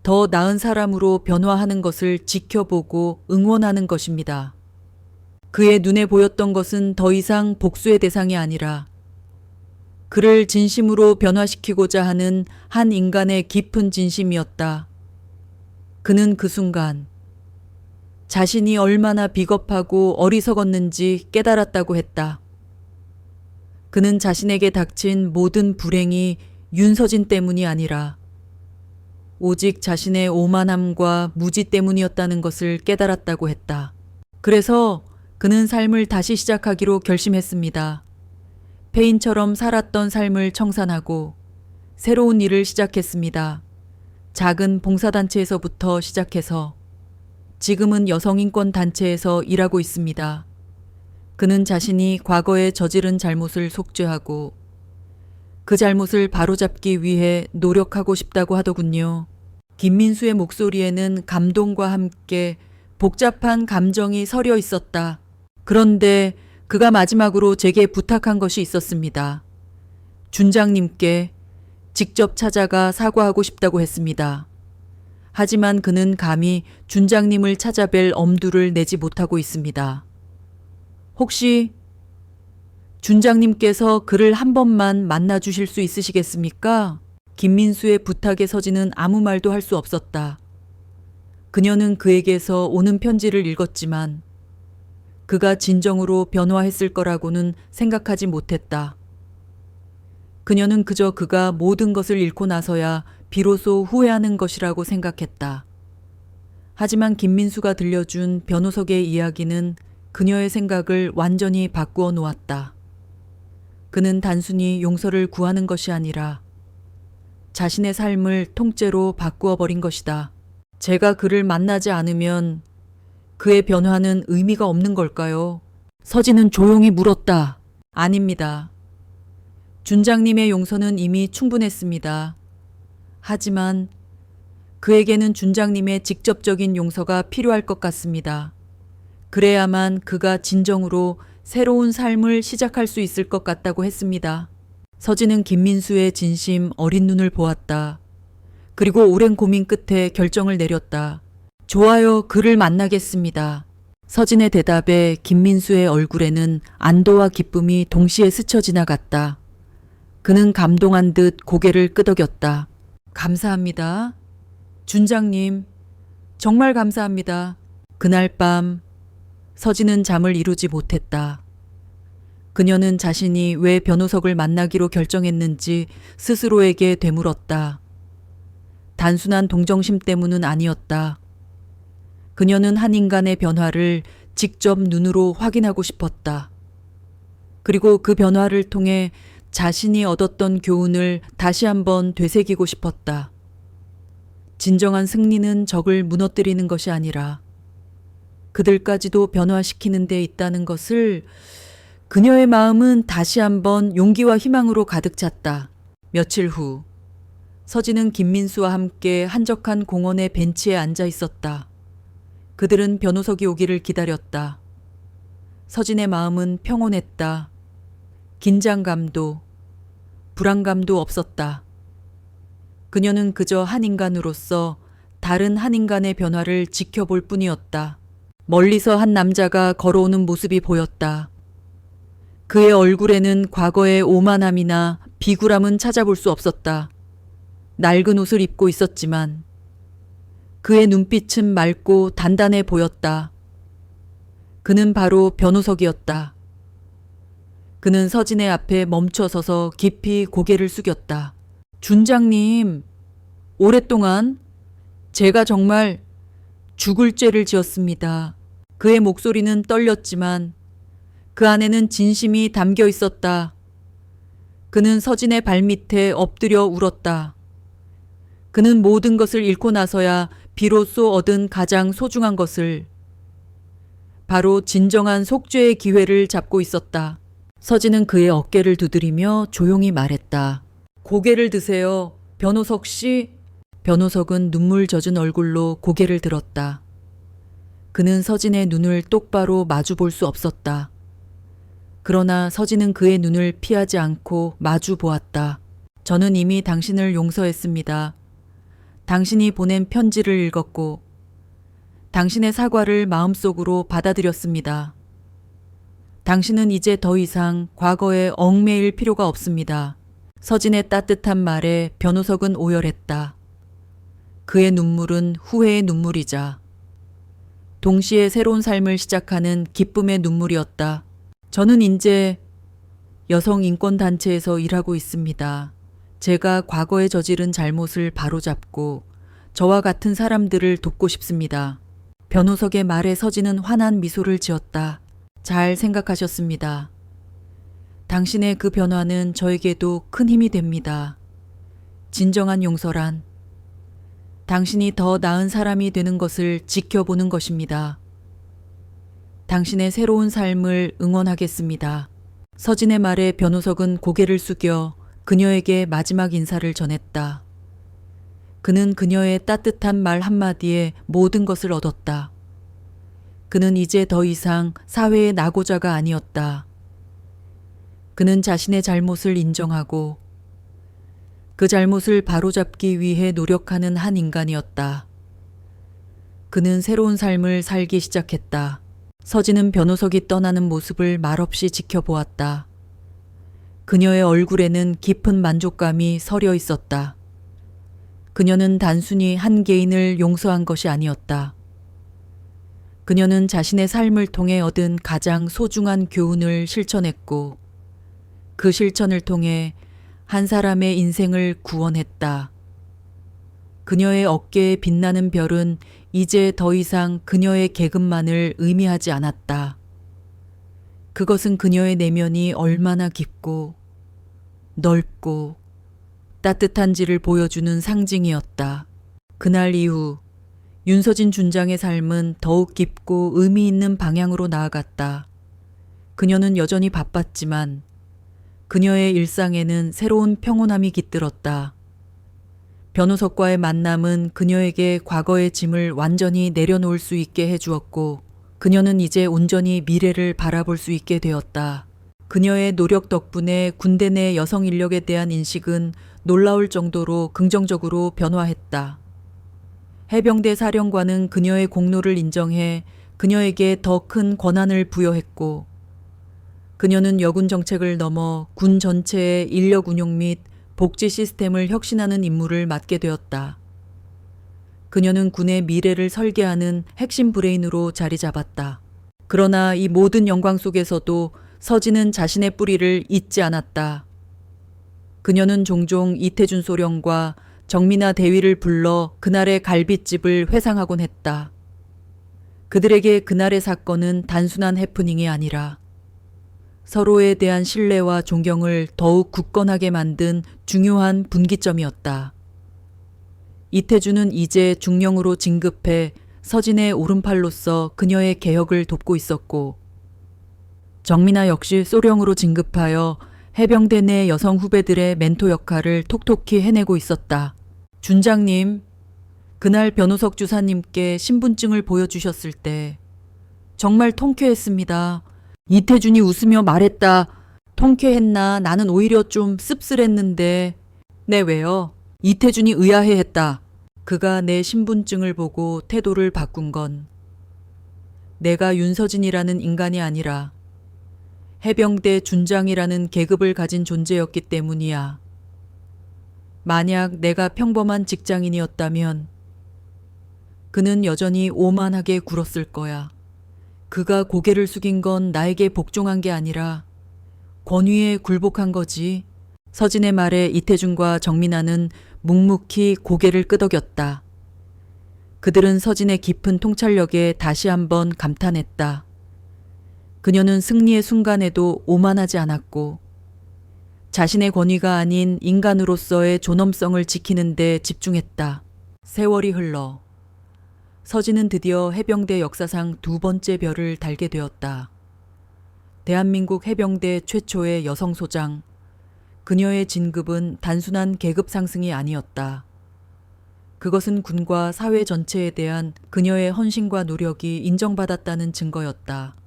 S1: 더 나은 사람으로 변화하는 것을 지켜보고 응원하는 것입니다. 그의 눈에 보였던 것은 더 이상 복수의 대상이 아니라 그를 진심으로 변화시키고자 하는 한 인간의 깊은 진심이었다. 그는 그 순간 자신이 얼마나 비겁하고 어리석었는지 깨달았다고 했다. 그는 자신에게 닥친 모든 불행이 윤서진 때문이 아니라 오직 자신의 오만함과 무지 때문이었다는 것을 깨달았다고 했다. 그래서 그는 삶을 다시 시작하기로 결심했습니다. 페인처럼 살았던 삶을 청산하고 새로운 일을 시작했습니다. 작은 봉사단체에서부터 시작해서 지금은 여성인권 단체에서 일하고 있습니다. 그는 자신이 과거에 저지른 잘못을 속죄하고 그 잘못을 바로잡기 위해 노력하고 싶다고 하더군요. 김민수의 목소리에는 감동과 함께 복잡한 감정이 서려 있었다. 그런데 그가 마지막으로 제게 부탁한 것이 있었습니다. 준장님께 직접 찾아가 사과하고 싶다고 했습니다. 하지만 그는 감히 준장님을 찾아뵐 엄두를 내지 못하고 있습니다. 혹시 준장님께서 그를 한 번만 만나 주실 수 있으시겠습니까? 김민수의 부탁에 서진은 아무 말도 할 수 없었다. 그녀는 그에게서 오는 편지를 읽었지만 그가 진정으로 변화했을 거라고는 생각하지 못했다. 그녀는 그저 그가 모든 것을 잃고 나서야 비로소 후회하는 것이라고 생각했다. 하지만 김민수가 들려준 변호석의 이야기는 그녀의 생각을 완전히 바꾸어 놓았다. 그는 단순히 용서를 구하는 것이 아니라 자신의 삶을 통째로 바꾸어 버린 것이다. 제가 그를 만나지 않으면 그의 변화는 의미가 없는 걸까요? 서진은 조용히 물었다. 아닙니다. 준장님의 용서는 이미 충분했습니다. 하지만 그에게는 준장님의 직접적인 용서가 필요할 것 같습니다. 그래야만 그가 진정으로 새로운 삶을 시작할 수 있을 것 같다고 했습니다. 서진은 김민수의 진심 어린 눈을 보았다. 그리고 오랜 고민 끝에 결정을 내렸다. 좋아요, 그를 만나겠습니다. 서진의 대답에 김민수의 얼굴에는 안도와 기쁨이 동시에 스쳐 지나갔다. 그는 감동한 듯 고개를 끄덕였다. 감사합니다. 준장님, 정말 감사합니다. 그날 밤 서진은 잠을 이루지 못했다. 그녀는 자신이 왜 변호석을 만나기로 결정했는지 스스로에게 되물었다. 단순한 동정심 때문은 아니었다. 그녀는 한 인간의 변화를 직접 눈으로 확인하고 싶었다. 그리고 그 변화를 통해 자신이 얻었던 교훈을 다시 한번 되새기고 싶었다. 진정한 승리는 적을 무너뜨리는 것이 아니라 그들까지도 변화시키는 데 있다는 것을 그녀의 마음은 다시 한번 용기와 희망으로 가득 찼다. 며칠 후 서진은 김민수와 함께 한적한 공원의 벤치에 앉아 있었다. 그들은 변호석이 오기를 기다렸다. 서진의 마음은 평온했다. 긴장감도 불안감도 없었다. 그녀는 그저 한 인간으로서 다른 한 인간의 변화를 지켜볼 뿐이었다. 멀리서 한 남자가 걸어오는 모습이 보였다. 그의 얼굴에는 과거의 오만함이나 비굴함은 찾아볼 수 없었다. 낡은 옷을 입고 있었지만 그의 눈빛은 맑고 단단해 보였다. 그는 바로 변호석이었다. 그는 서진의 앞에 멈춰 서서 깊이 고개를 숙였다. 준장님, 오랫동안 제가 정말 죽을 죄를 지었습니다. 그의 목소리는 떨렸지만 그 안에는 진심이 담겨 있었다. 그는 서진의 발밑에 엎드려 울었다. 그는 모든 것을 잃고 나서야 비로소 얻은 가장 소중한 것을, 바로 진정한 속죄의 기회를 잡고 있었다. 서진은 그의 어깨를 두드리며 조용히 말했다. 고개를 드세요. 변호석 씨. 변호석은 눈물 젖은 얼굴로 고개를 들었다. 그는 서진의 눈을 똑바로 마주 볼 수 없었다. 그러나 서진은 그의 눈을 피하지 않고 마주 보았다. 저는 이미 당신을 용서했습니다. 당신이 보낸 편지를 읽었고 당신의 사과를 마음속으로 받아들였습니다. 당신은 이제 더 이상 과거에 얽매일 필요가 없습니다. 서진의 따뜻한 말에 변호석은 오열했다. 그의 눈물은 후회의 눈물이자 동시에 새로운 삶을 시작하는 기쁨의 눈물이었다. 저는 이제 여성인권단체에서 일하고 있습니다. 제가 과거에 저지른 잘못을 바로잡고 저와 같은 사람들을 돕고 싶습니다. 변호석의 말에 서진은 환한 미소를 지었다. 잘 생각하셨습니다. 당신의 그 변화는 저에게도 큰 힘이 됩니다. 진정한 용서란 당신이 더 나은 사람이 되는 것을 지켜보는 것입니다. 당신의 새로운 삶을 응원하겠습니다. 서진의 말에 변호석은 고개를 숙여 그녀에게 마지막 인사를 전했다. 그는 그녀의 따뜻한 말 한마디에 모든 것을 얻었다. 그는 이제 더 이상 사회의 낙오자가 아니었다. 그는 자신의 잘못을 인정하고 그 잘못을 바로잡기 위해 노력하는 한 인간이었다. 그는 새로운 삶을 살기 시작했다. 서진은 변호석이 떠나는 모습을 말없이 지켜보았다. 그녀의 얼굴에는 깊은 만족감이 서려 있었다. 그녀는 단순히 한 개인을 용서한 것이 아니었다. 그녀는 자신의 삶을 통해 얻은 가장 소중한 교훈을 실천했고 그 실천을 통해 한 사람의 인생을 구원했다. 그녀의 어깨에 빛나는 별은 이제 더 이상 그녀의 계급만을 의미하지 않았다. 그것은 그녀의 내면이 얼마나 깊고 넓고 따뜻한지를 보여주는 상징이었다. 그날 이후 윤서진 준장의 삶은 더욱 깊고 의미 있는 방향으로 나아갔다. 그녀는 여전히 바빴지만 그녀의 일상에는 새로운 평온함이 깃들었다. 변호석과의 만남은 그녀에게 과거의 짐을 완전히 내려놓을 수 있게 해주었고 그녀는 이제 온전히 미래를 바라볼 수 있게 되었다. 그녀의 노력 덕분에 군대 내 여성 인력에 대한 인식은 놀라울 정도로 긍정적으로 변화했다. 해병대 사령관은 그녀의 공로를 인정해 그녀에게 더 큰 권한을 부여했고 그녀는 여군 정책을 넘어 군 전체의 인력 운용 및 복지 시스템을 혁신하는 임무를 맡게 되었다. 그녀는 군의 미래를 설계하는 핵심 브레인으로 자리 잡았다. 그러나 이 모든 영광 속에서도 서진은 자신의 뿌리를 잊지 않았다. 그녀는 종종 이태준 소령과 정민아 대위를 불러 그날의 갈빗집을 회상하곤 했다. 그들에게 그날의 사건은 단순한 해프닝이 아니라 서로에 대한 신뢰와 존경을 더욱 굳건하게 만든 중요한 분기점이었다. 이태준은 이제 중령으로 진급해 서진의 오른팔로서 그녀의 개혁을 돕고 있었고 정민아 역시 소령으로 진급하여 해병대 내 여성 후배들의 멘토 역할을 톡톡히 해내고 있었다. 준장님, 그날 변호석 주사님께 신분증을 보여주셨을 때 정말 통쾌했습니다. 이태준이 웃으며 말했다. 통쾌했나? 나는 오히려 좀 씁쓸했는데. 네, 왜요? 이태준이 의아해했다. 그가 내 신분증을 보고 태도를 바꾼 건 내가 윤서진이라는 인간이 아니라 해병대 준장이라는 계급을 가진 존재였기 때문이야. 만약 내가 평범한 직장인이었다면 그는 여전히 오만하게 굴었을 거야. 그가 고개를 숙인 건 나에게 복종한 게 아니라 권위에 굴복한 거지. 서진의 말에 이태준과 정민아는 묵묵히 고개를 끄덕였다. 그들은 서진의 깊은 통찰력에 다시 한번 감탄했다. 그녀는 승리의 순간에도 오만하지 않았고 자신의 권위가 아닌 인간으로서의 존엄성을 지키는 데 집중했다. 세월이 흘러 서진은 드디어 해병대 역사상 두 번째 별을 달게 되었다. 대한민국 해병대 최초의 여성 소장. 그녀의 진급은 단순한 계급 상승이 아니었다. 그것은 군과 사회 전체에 대한 그녀의 헌신과 노력이 인정받았다는 증거였다.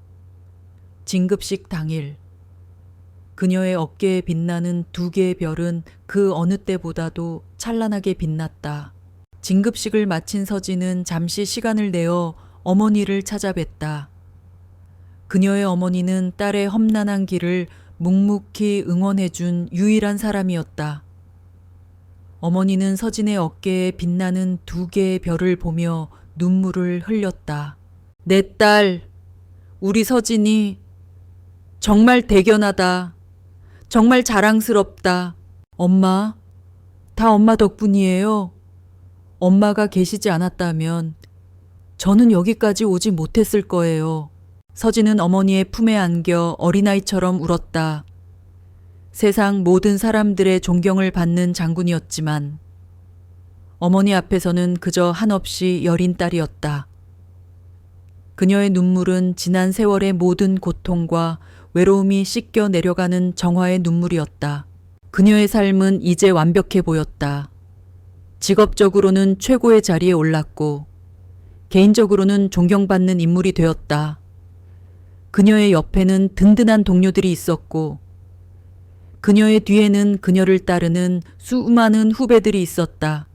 S1: 진급식 당일, 그녀의 어깨에 빛나는 두 개의 별은 그 어느 때보다도 찬란하게 빛났다. 진급식을 마친 서진은 잠시 시간을 내어 어머니를 찾아뵀다. 그녀의 어머니는 딸의 험난한 길을 묵묵히 응원해준 유일한 사람이었다. 어머니는 서진의 어깨에 빛나는 두 개의 별을 보며 눈물을 흘렸다. 내 딸, 우리 서진이 정말 대견하다. 정말 자랑스럽다. 엄마, 다 엄마 덕분이에요. 엄마가 계시지 않았다면 저는 여기까지 오지 못했을 거예요. 서진은 어머니의 품에 안겨 어린아이처럼 울었다. 세상 모든 사람들의 존경을 받는 장군이었지만 어머니 앞에서는 그저 한없이 여린 딸이었다. 그녀의 눈물은 지난 세월의 모든 고통과 외로움이 씻겨 내려가는 정화의 눈물이었다. 그녀의 삶은 이제 완벽해 보였다. 직업적으로는 최고의 자리에 올랐고 개인적으로는 존경받는 인물이 되었다. 그녀의 옆에는 든든한 동료들이 있었고 그녀의 뒤에는 그녀를 따르는 수많은 후배들이 있었다.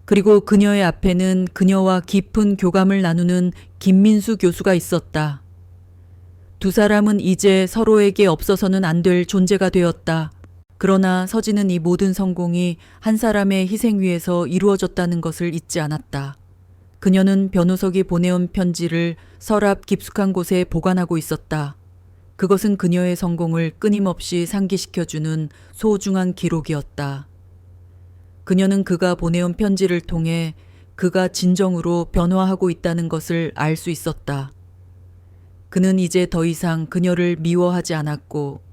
S1: 그리고 그녀의 앞에는 그녀와 깊은 교감을 나누는 김민수 교수가 있었다. 두 사람은 이제 서로에게 없어서는 안 될 존재가 되었다. 그러나 서진은 이 모든 성공이 한 사람의 희생 위에서 이루어졌다는 것을 잊지 않았다. 그녀는 변호석이 보내온 편지를 서랍 깊숙한 곳에 보관하고 있었다. 그것은 그녀의 성공을 끊임없이 상기시켜주는 소중한 기록이었다. 그녀는 그가 보내온 편지를 통해 그가 진정으로 변화하고 있다는 것을 알 수 있었다. 그는 이제 더 이상 그녀를 미워하지 않았고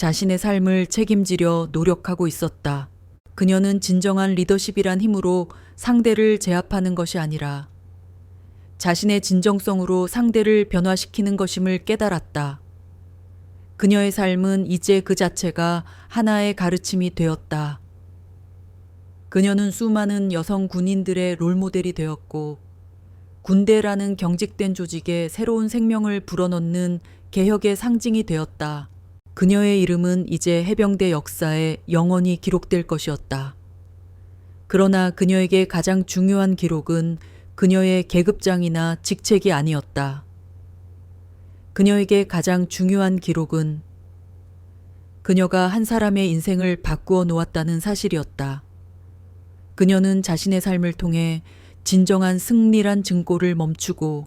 S1: 자신의 삶을 책임지려 노력하고 있었다. 그녀는 진정한 리더십이란 힘으로 상대를 제압하는 것이 아니라 자신의 진정성으로 상대를 변화시키는 것임을 깨달았다. 그녀의 삶은 이제 그 자체가 하나의 가르침이 되었다. 그녀는 수많은 여성 군인들의 롤모델이 되었고 군대라는 경직된 조직에 새로운 생명을 불어넣는 개혁의 상징이 되었다. 그녀의 이름은 이제 해병대 역사에 영원히 기록될 것이었다. 그러나 그녀에게 가장 중요한 기록은 그녀의 계급장이나 직책이 아니었다. 그녀에게 가장 중요한 기록은 그녀가 한 사람의 인생을 바꾸어 놓았다는 사실이었다. 그녀는 자신의 삶을 통해 진정한 승리란 증거를 멈추고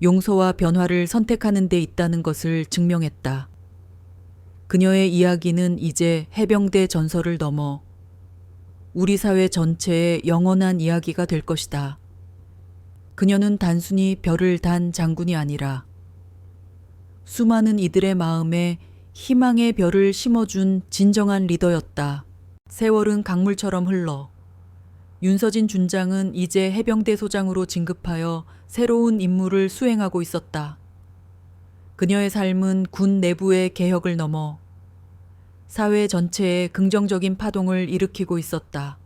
S1: 용서와 변화를 선택하는 데 있다는 것을 증명했다. 그녀의 이야기는 이제 해병대 전설을 넘어 우리 사회 전체의 영원한 이야기가 될 것이다. 그녀는 단순히 별을 단 장군이 아니라 수많은 이들의 마음에 희망의 별을 심어준 진정한 리더였다. 세월은 강물처럼 흘러 윤서진 준장은 이제 해병대 소장으로 진급하여 새로운 임무를 수행하고 있었다. 그녀의 삶은 군 내부의 개혁을 넘어 사회 전체에 긍정적인 파동을 일으키고 있었다.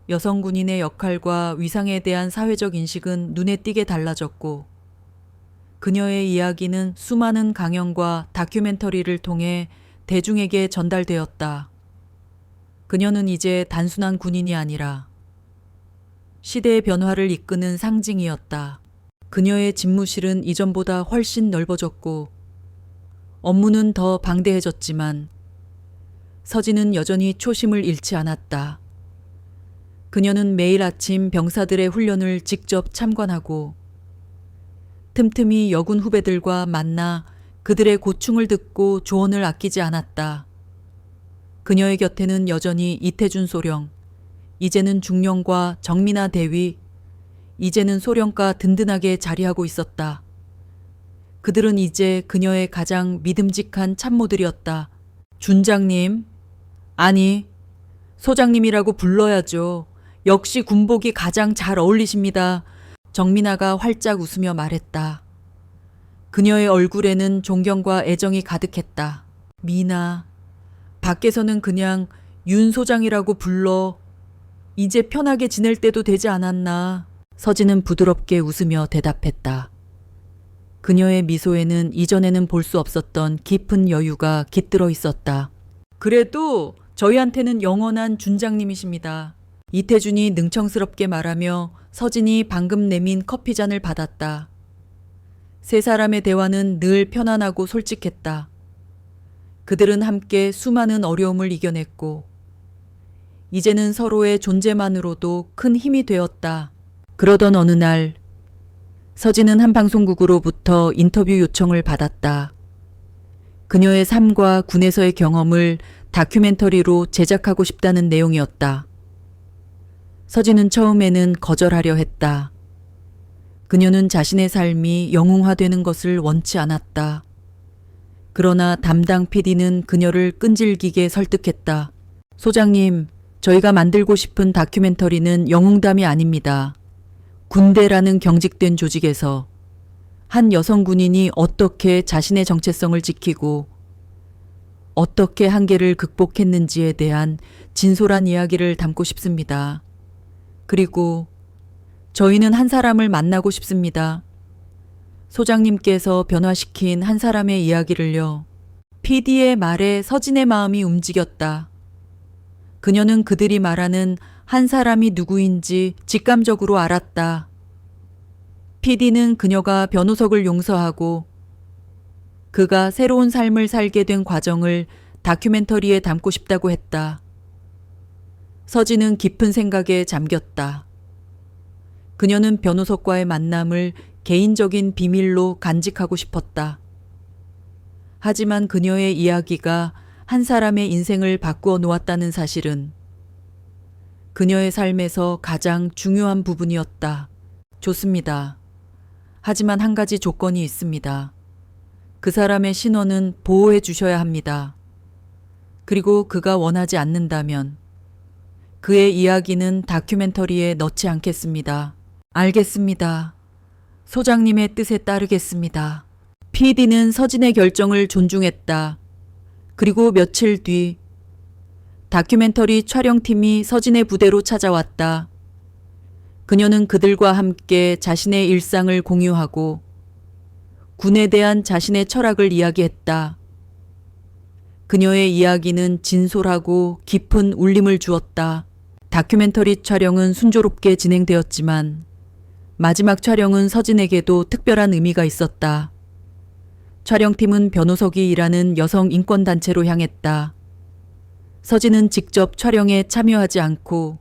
S1: 여성 군인의 역할과 위상에 대한 사회적 인식은 눈에 띄게 달라졌고 그녀의 이야기는 수많은 강연과 다큐멘터리를 통해 대중에게 전달되었다. 그녀는 이제 단순한 군인이 아니라 시대의 변화를 이끄는 상징이었다. 그녀의 집무실은 이전보다 훨씬 넓어졌고 업무는 더 방대해졌지만 서진은 여전히 초심을 잃지 않았다. 그녀는 매일 아침 병사들의 훈련을 직접 참관하고 틈틈이 여군 후배들과 만나 그들의 고충을 듣고 조언을 아끼지 않았다. 그녀의 곁에는 여전히 이태준 소령, 이제는 중령과 정민아 대위, 이제는 소령과 든든하게 자리하고 있었다. 그들은 이제 그녀의 가장 믿음직한 참모들이었다. 준장님, 아니, 소장님이라고 불러야죠. 역시 군복이 가장 잘 어울리십니다. 정민아가 활짝 웃으며 말했다. 그녀의 얼굴에는 존경과 애정이 가득했다. 미나, 밖에서는 그냥 윤 소장이라고 불러. 이제 편하게 지낼 때도 되지 않았나. 서진은 부드럽게 웃으며 대답했다. 그녀의 미소에는 이전에는 볼 수 없었던 깊은 여유가 깃들어 있었다. 그래도 저희한테는 영원한 준장님이십니다. 이태준이 능청스럽게 말하며 서진이 방금 내민 커피잔을 받았다. 세 사람의 대화는 늘 편안하고 솔직했다. 그들은 함께 수많은 어려움을 이겨냈고 이제는 서로의 존재만으로도 큰 힘이 되었다. 그러던 어느 날 서진은 한 방송국으로부터 인터뷰 요청을 받았다. 그녀의 삶과 군에서의 경험을 다큐멘터리로 제작하고 싶다는 내용이었다. 서진은 처음에는 거절하려 했다. 그녀는 자신의 삶이 영웅화되는 것을 원치 않았다. 그러나 담당 PD는 그녀를 끈질기게 설득했다. 소장님, 저희가 만들고 싶은 다큐멘터리는 영웅담이 아닙니다. 군대라는 경직된 조직에서 한 여성 군인이 어떻게 자신의 정체성을 지키고 어떻게 한계를 극복했는지에 대한 진솔한 이야기를 담고 싶습니다. 그리고 저희는 한 사람을 만나고 싶습니다. 소장님께서 변화시킨 한 사람의 이야기를요. PD의 말에 서진의 마음이 움직였다. 그녀는 그들이 말하는 한 사람이 누구인지 직감적으로 알았다. PD는 그녀가 변호석을 용서하고 그가 새로운 삶을 살게 된 과정을 다큐멘터리에 담고 싶다고 했다. 서진은 깊은 생각에 잠겼다. 그녀는 변호석과의 만남을 개인적인 비밀로 간직하고 싶었다. 하지만 그녀의 이야기가 한 사람의 인생을 바꾸어 놓았다는 사실은 그녀의 삶에서 가장 중요한 부분이었다. 좋습니다. 하지만 한 가지 조건이 있습니다. 그 사람의 신원은 보호해 주셔야 합니다. 그리고 그가 원하지 않는다면 그의 이야기는 다큐멘터리에 넣지 않겠습니다. 알겠습니다. 소장님의 뜻에 따르겠습니다. PD는 서진의 결정을 존중했다. 그리고 며칠 뒤 다큐멘터리 촬영팀이 서진의 부대로 찾아왔다. 그녀는 그들과 함께 자신의 일상을 공유하고 군에 대한 자신의 철학을 이야기했다. 그녀의 이야기는 진솔하고 깊은 울림을 주었다. 다큐멘터리 촬영은 순조롭게 진행되었지만 마지막 촬영은 서진에게도 특별한 의미가 있었다. 촬영팀은 변호석이 일하는 여성 인권단체로 향했다. 서진은 직접 촬영에 참여하지 않고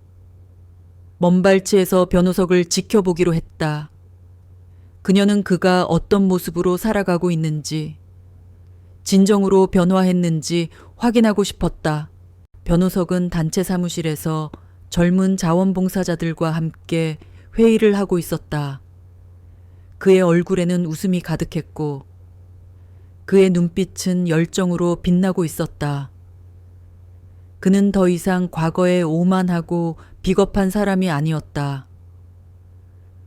S1: 먼발치에서 변호석을 지켜보기로 했다. 그녀는 그가 어떤 모습으로 살아가고 있는지, 진정으로 변화했는지 확인하고 싶었다. 변호석은 단체 사무실에서 젊은 자원봉사자들과 함께 회의를 하고 있었다. 그의 얼굴에는 웃음이 가득했고 그의 눈빛은 열정으로 빛나고 있었다. 그는 더 이상 과거에 오만하고 비겁한 사람이 아니었다.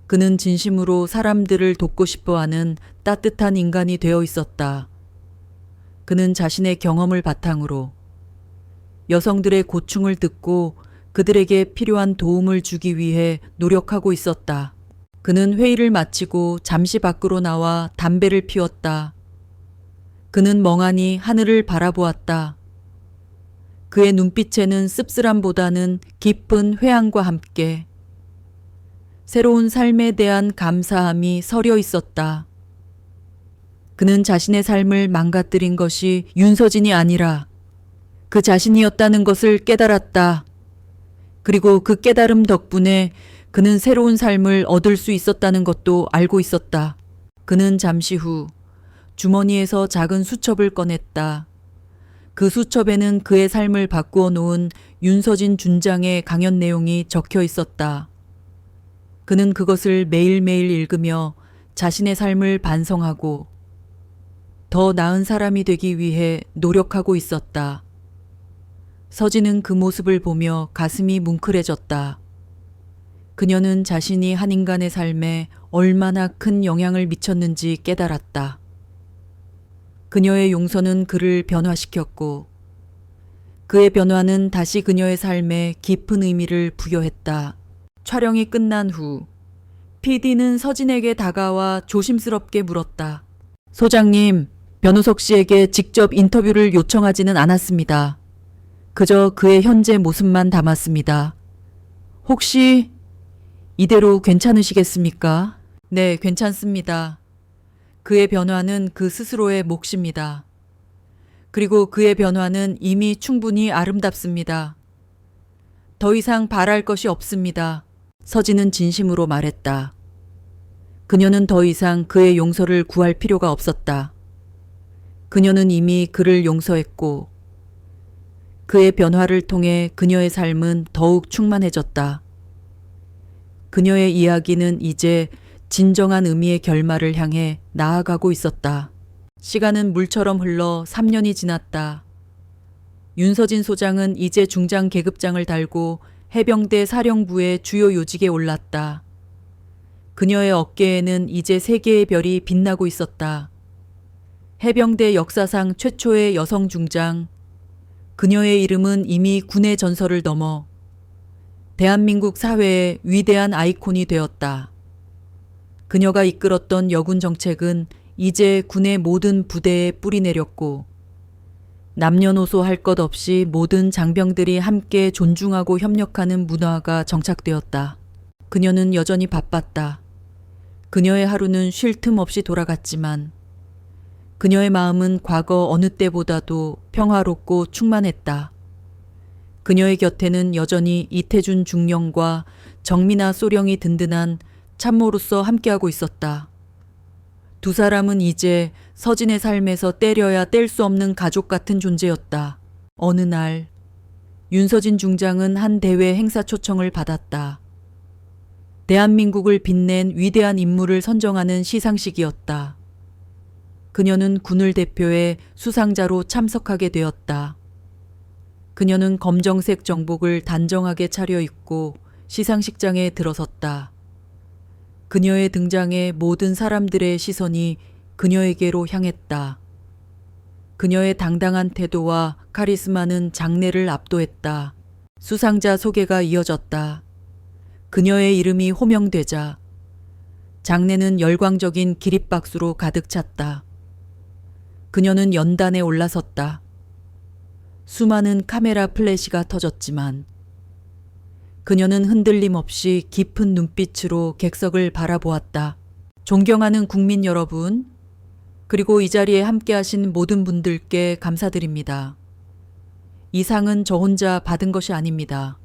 S1: 그는 진심으로 사람들을 돕고 싶어하는 따뜻한 인간이 되어 있었다. 그는 자신의 경험을 바탕으로 여성들의 고충을 듣고 그들에게 필요한 도움을 주기 위해 노력하고 있었다. 그는 회의를 마치고 잠시 밖으로 나와 담배를 피웠다. 그는 멍하니 하늘을 바라보았다. 그의 눈빛에는 씁쓸함보다는 깊은 회한과 함께 새로운 삶에 대한 감사함이 서려 있었다. 그는 자신의 삶을 망가뜨린 것이 윤서진이 아니라 그 자신이었다는 것을 깨달았다. 그리고 그 깨달음 덕분에 그는 새로운 삶을 얻을 수 있었다는 것도 알고 있었다. 그는 잠시 후 주머니에서 작은 수첩을 꺼냈다. 그 수첩에는 그의 삶을 바꾸어 놓은 윤서진 준장의 강연 내용이 적혀 있었다. 그는 그것을 매일매일 읽으며 자신의 삶을 반성하고 더 나은 사람이 되기 위해 노력하고 있었다. 서진은 그 모습을 보며 가슴이 뭉클해졌다. 그녀는 자신이 한 인간의 삶에 얼마나 큰 영향을 미쳤는지 깨달았다. 그녀의 용서는 그를 변화시켰고 그의 변화는 다시 그녀의 삶에 깊은 의미를 부여했다. 촬영이 끝난 후 PD는 서진에게 다가와 조심스럽게 물었다. 소장님, 변우석 씨에게 직접 인터뷰를 요청하지는 않았습니다. 그저 그의 현재 모습만 담았습니다. 혹시 이대로 괜찮으시겠습니까? 네, 괜찮습니다. 그의 변화는 그 스스로의 몫입니다. 그리고 그의 변화는 이미 충분히 아름답습니다. 더 이상 바랄 것이 없습니다. 서진은 진심으로 말했다. 그녀는 더 이상 그의 용서를 구할 필요가 없었다. 그녀는 이미 그를 용서했고 그의 변화를 통해 그녀의 삶은 더욱 충만해졌다. 그녀의 이야기는 이제 진정한 의미의 결말을 향해 나아가고 있었다. 시간은 물처럼 흘러 3년이 지났다. 윤서진 소장은 이제 중장 계급장을 달고 해병대 사령부의 주요 요직에 올랐다. 그녀의 어깨에는 이제 3개의 별이 빛나고 있었다. 해병대 역사상 최초의 여성 중장. 그녀의 이름은 이미 군의 전설을 넘어 대한민국 사회의 위대한 아이콘이 되었다. 그녀가 이끌었던 여군 정책은 이제 군의 모든 부대에 뿌리내렸고 남녀노소 할 것 없이 모든 장병들이 함께 존중하고 협력하는 문화가 정착되었다. 그녀는 여전히 바빴다. 그녀의 하루는 쉴 틈 없이 돌아갔지만 그녀의 마음은 과거 어느 때보다도 평화롭고 충만했다. 그녀의 곁에는 여전히 이태준 중령과 정민아 소령이 든든한 참모로서 함께하고 있었다. 두 사람은 이제 서진의 삶에서 떼려야 뗄 수 없는 가족 같은 존재였다. 어느 날 윤서진 중장은 한 대회 행사 초청을 받았다. 대한민국을 빛낸 위대한 인물을 선정하는 시상식이었다. 그녀는 군을 대표해 수상자로 참석하게 되었다. 그녀는 검정색 정복을 단정하게 차려입고 시상식장에 들어섰다. 그녀의 등장에 모든 사람들의 시선이 그녀에게로 향했다. 그녀의 당당한 태도와 카리스마는 장내를 압도했다. 수상자 소개가 이어졌다. 그녀의 이름이 호명되자 장내는 열광적인 기립박수로 가득 찼다. 그녀는 연단에 올라섰다. 수많은 카메라 플래시가 터졌지만 그녀는 흔들림 없이 깊은 눈빛으로 객석을 바라보았다. 존경하는 국민 여러분, 그리고 이 자리에 함께하신 모든 분들께 감사드립니다. 이 상은 저 혼자 받은 것이 아닙니다.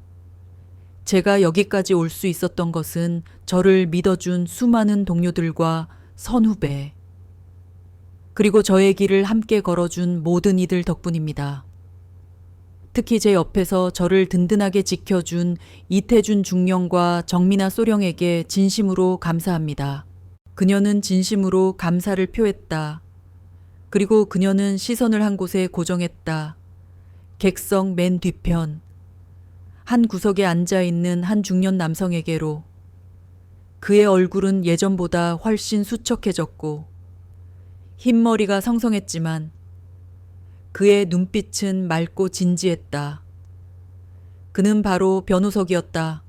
S1: 제가 여기까지 올 수 있었던 것은 저를 믿어준 수많은 동료들과 선후배, 그리고 저의 길을 함께 걸어준 모든 이들 덕분입니다. 특히 제 옆에서 저를 든든하게 지켜준 이태준 중령과 정민아 소령에게 진심으로 감사합니다. 그녀는 진심으로 감사를 표했다. 그리고 그녀는 시선을 한 곳에 고정했다. 객석 맨 뒤편. 한 구석에 앉아있는 한 중년 남성에게로. 그의 얼굴은 예전보다 훨씬 수척해졌고 흰머리가 성성했지만 그의 눈빛은 맑고 진지했다. 그는 바로 변우석이었다.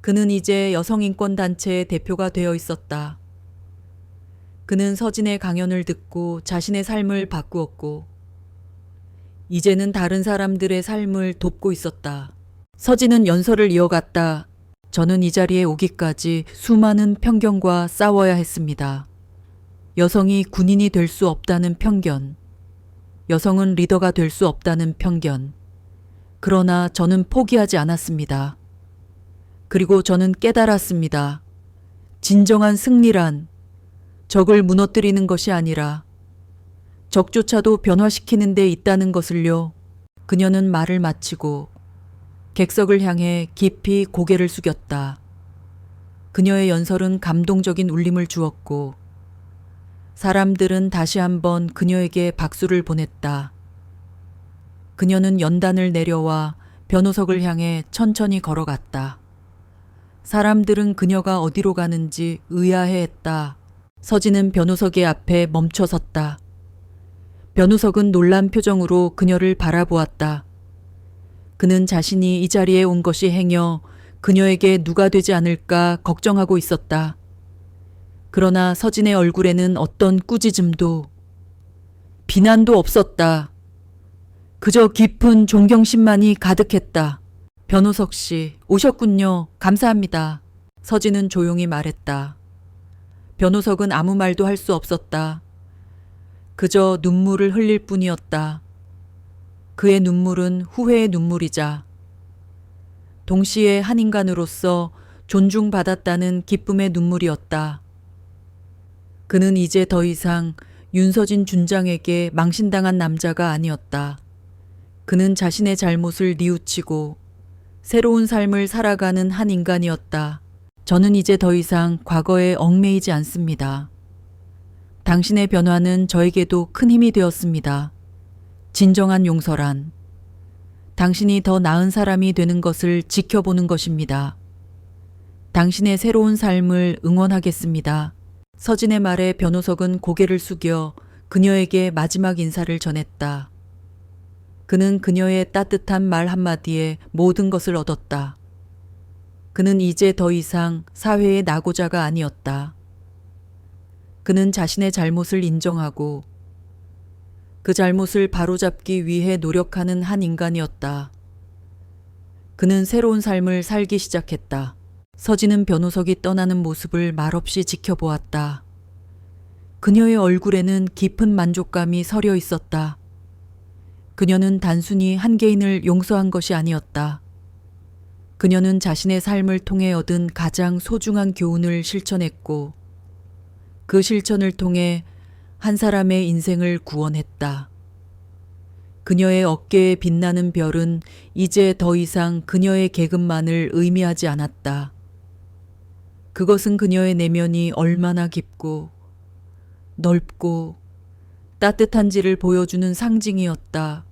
S1: 그는 이제 여성인권단체의 대표가 되어 있었다. 그는 서진의 강연을 듣고 자신의 삶을 바꾸었고 이제는 다른 사람들의 삶을 돕고 있었다. 서진은 연설을 이어갔다. 저는 이 자리에 오기까지 수많은 편견과 싸워야 했습니다. 여성이 군인이 될 수 없다는 편견. 여성은 리더가 될 수 없다는 편견. 그러나 저는 포기하지 않았습니다. 그리고 저는 깨달았습니다. 진정한 승리란 적을 무너뜨리는 것이 아니라 적조차도 변화시키는 데 있다는 것을요. 그녀는 말을 마치고 객석을 향해 깊이 고개를 숙였다. 그녀의 연설은 감동적인 울림을 주었고 사람들은 다시 한번 그녀에게 박수를 보냈다. 그녀는 연단을 내려와 변우석을 향해 천천히 걸어갔다. 사람들은 그녀가 어디로 가는지 의아해했다. 서진은 변우석의 앞에 멈춰 섰다. 변우석은 놀란 표정으로 그녀를 바라보았다. 그는 자신이 이 자리에 온 것이 행여 그녀에게 누가 되지 않을까 걱정하고 있었다. 그러나 서진의 얼굴에는 어떤 꾸짖음도 비난도 없었다. 그저 깊은 존경심만이 가득했다. 변우석 씨, 오셨군요. 감사합니다. 서진은 조용히 말했다. 변우석은 아무 말도 할 수 없었다. 그저 눈물을 흘릴 뿐이었다. 그의 눈물은 후회의 눈물이자 동시에 한 인간으로서 존중받았다는 기쁨의 눈물이었다. 그는 이제 더 이상 윤서진 준장에게 망신당한 남자가 아니었다. 그는 자신의 잘못을 뉘우치고 새로운 삶을 살아가는 한 인간이었다. 저는 이제 더 이상 과거에 얽매이지 않습니다. 당신의 변화는 저에게도 큰 힘이 되었습니다. 진정한 용서란 당신이 더 나은 사람이 되는 것을 지켜보는 것입니다. 당신의 새로운 삶을 응원하겠습니다. 서진의 말에 변우석은 고개를 숙여 그녀에게 마지막 인사를 전했다. 그는 그녀의 따뜻한 말 한마디에 모든 것을 얻었다. 그는 이제 더 이상 사회의 낙오자가 아니었다. 그는 자신의 잘못을 인정하고 그 잘못을 바로잡기 위해 노력하는 한 인간이었다. 그는 새로운 삶을 살기 시작했다. 서진은 변우석이 떠나는 모습을 말없이 지켜보았다. 그녀의 얼굴에는 깊은 만족감이 서려 있었다. 그녀는 단순히 한 개인을 용서한 것이 아니었다. 그녀는 자신의 삶을 통해 얻은 가장 소중한 교훈을 실천했고 그 실천을 통해 한 사람의 인생을 구원했다. 그녀의 어깨에 빛나는 별은 이제 더 이상 그녀의 계급만을 의미하지 않았다. 그것은 그녀의 내면이 얼마나 깊고 넓고 따뜻한지를 보여주는 상징이었다.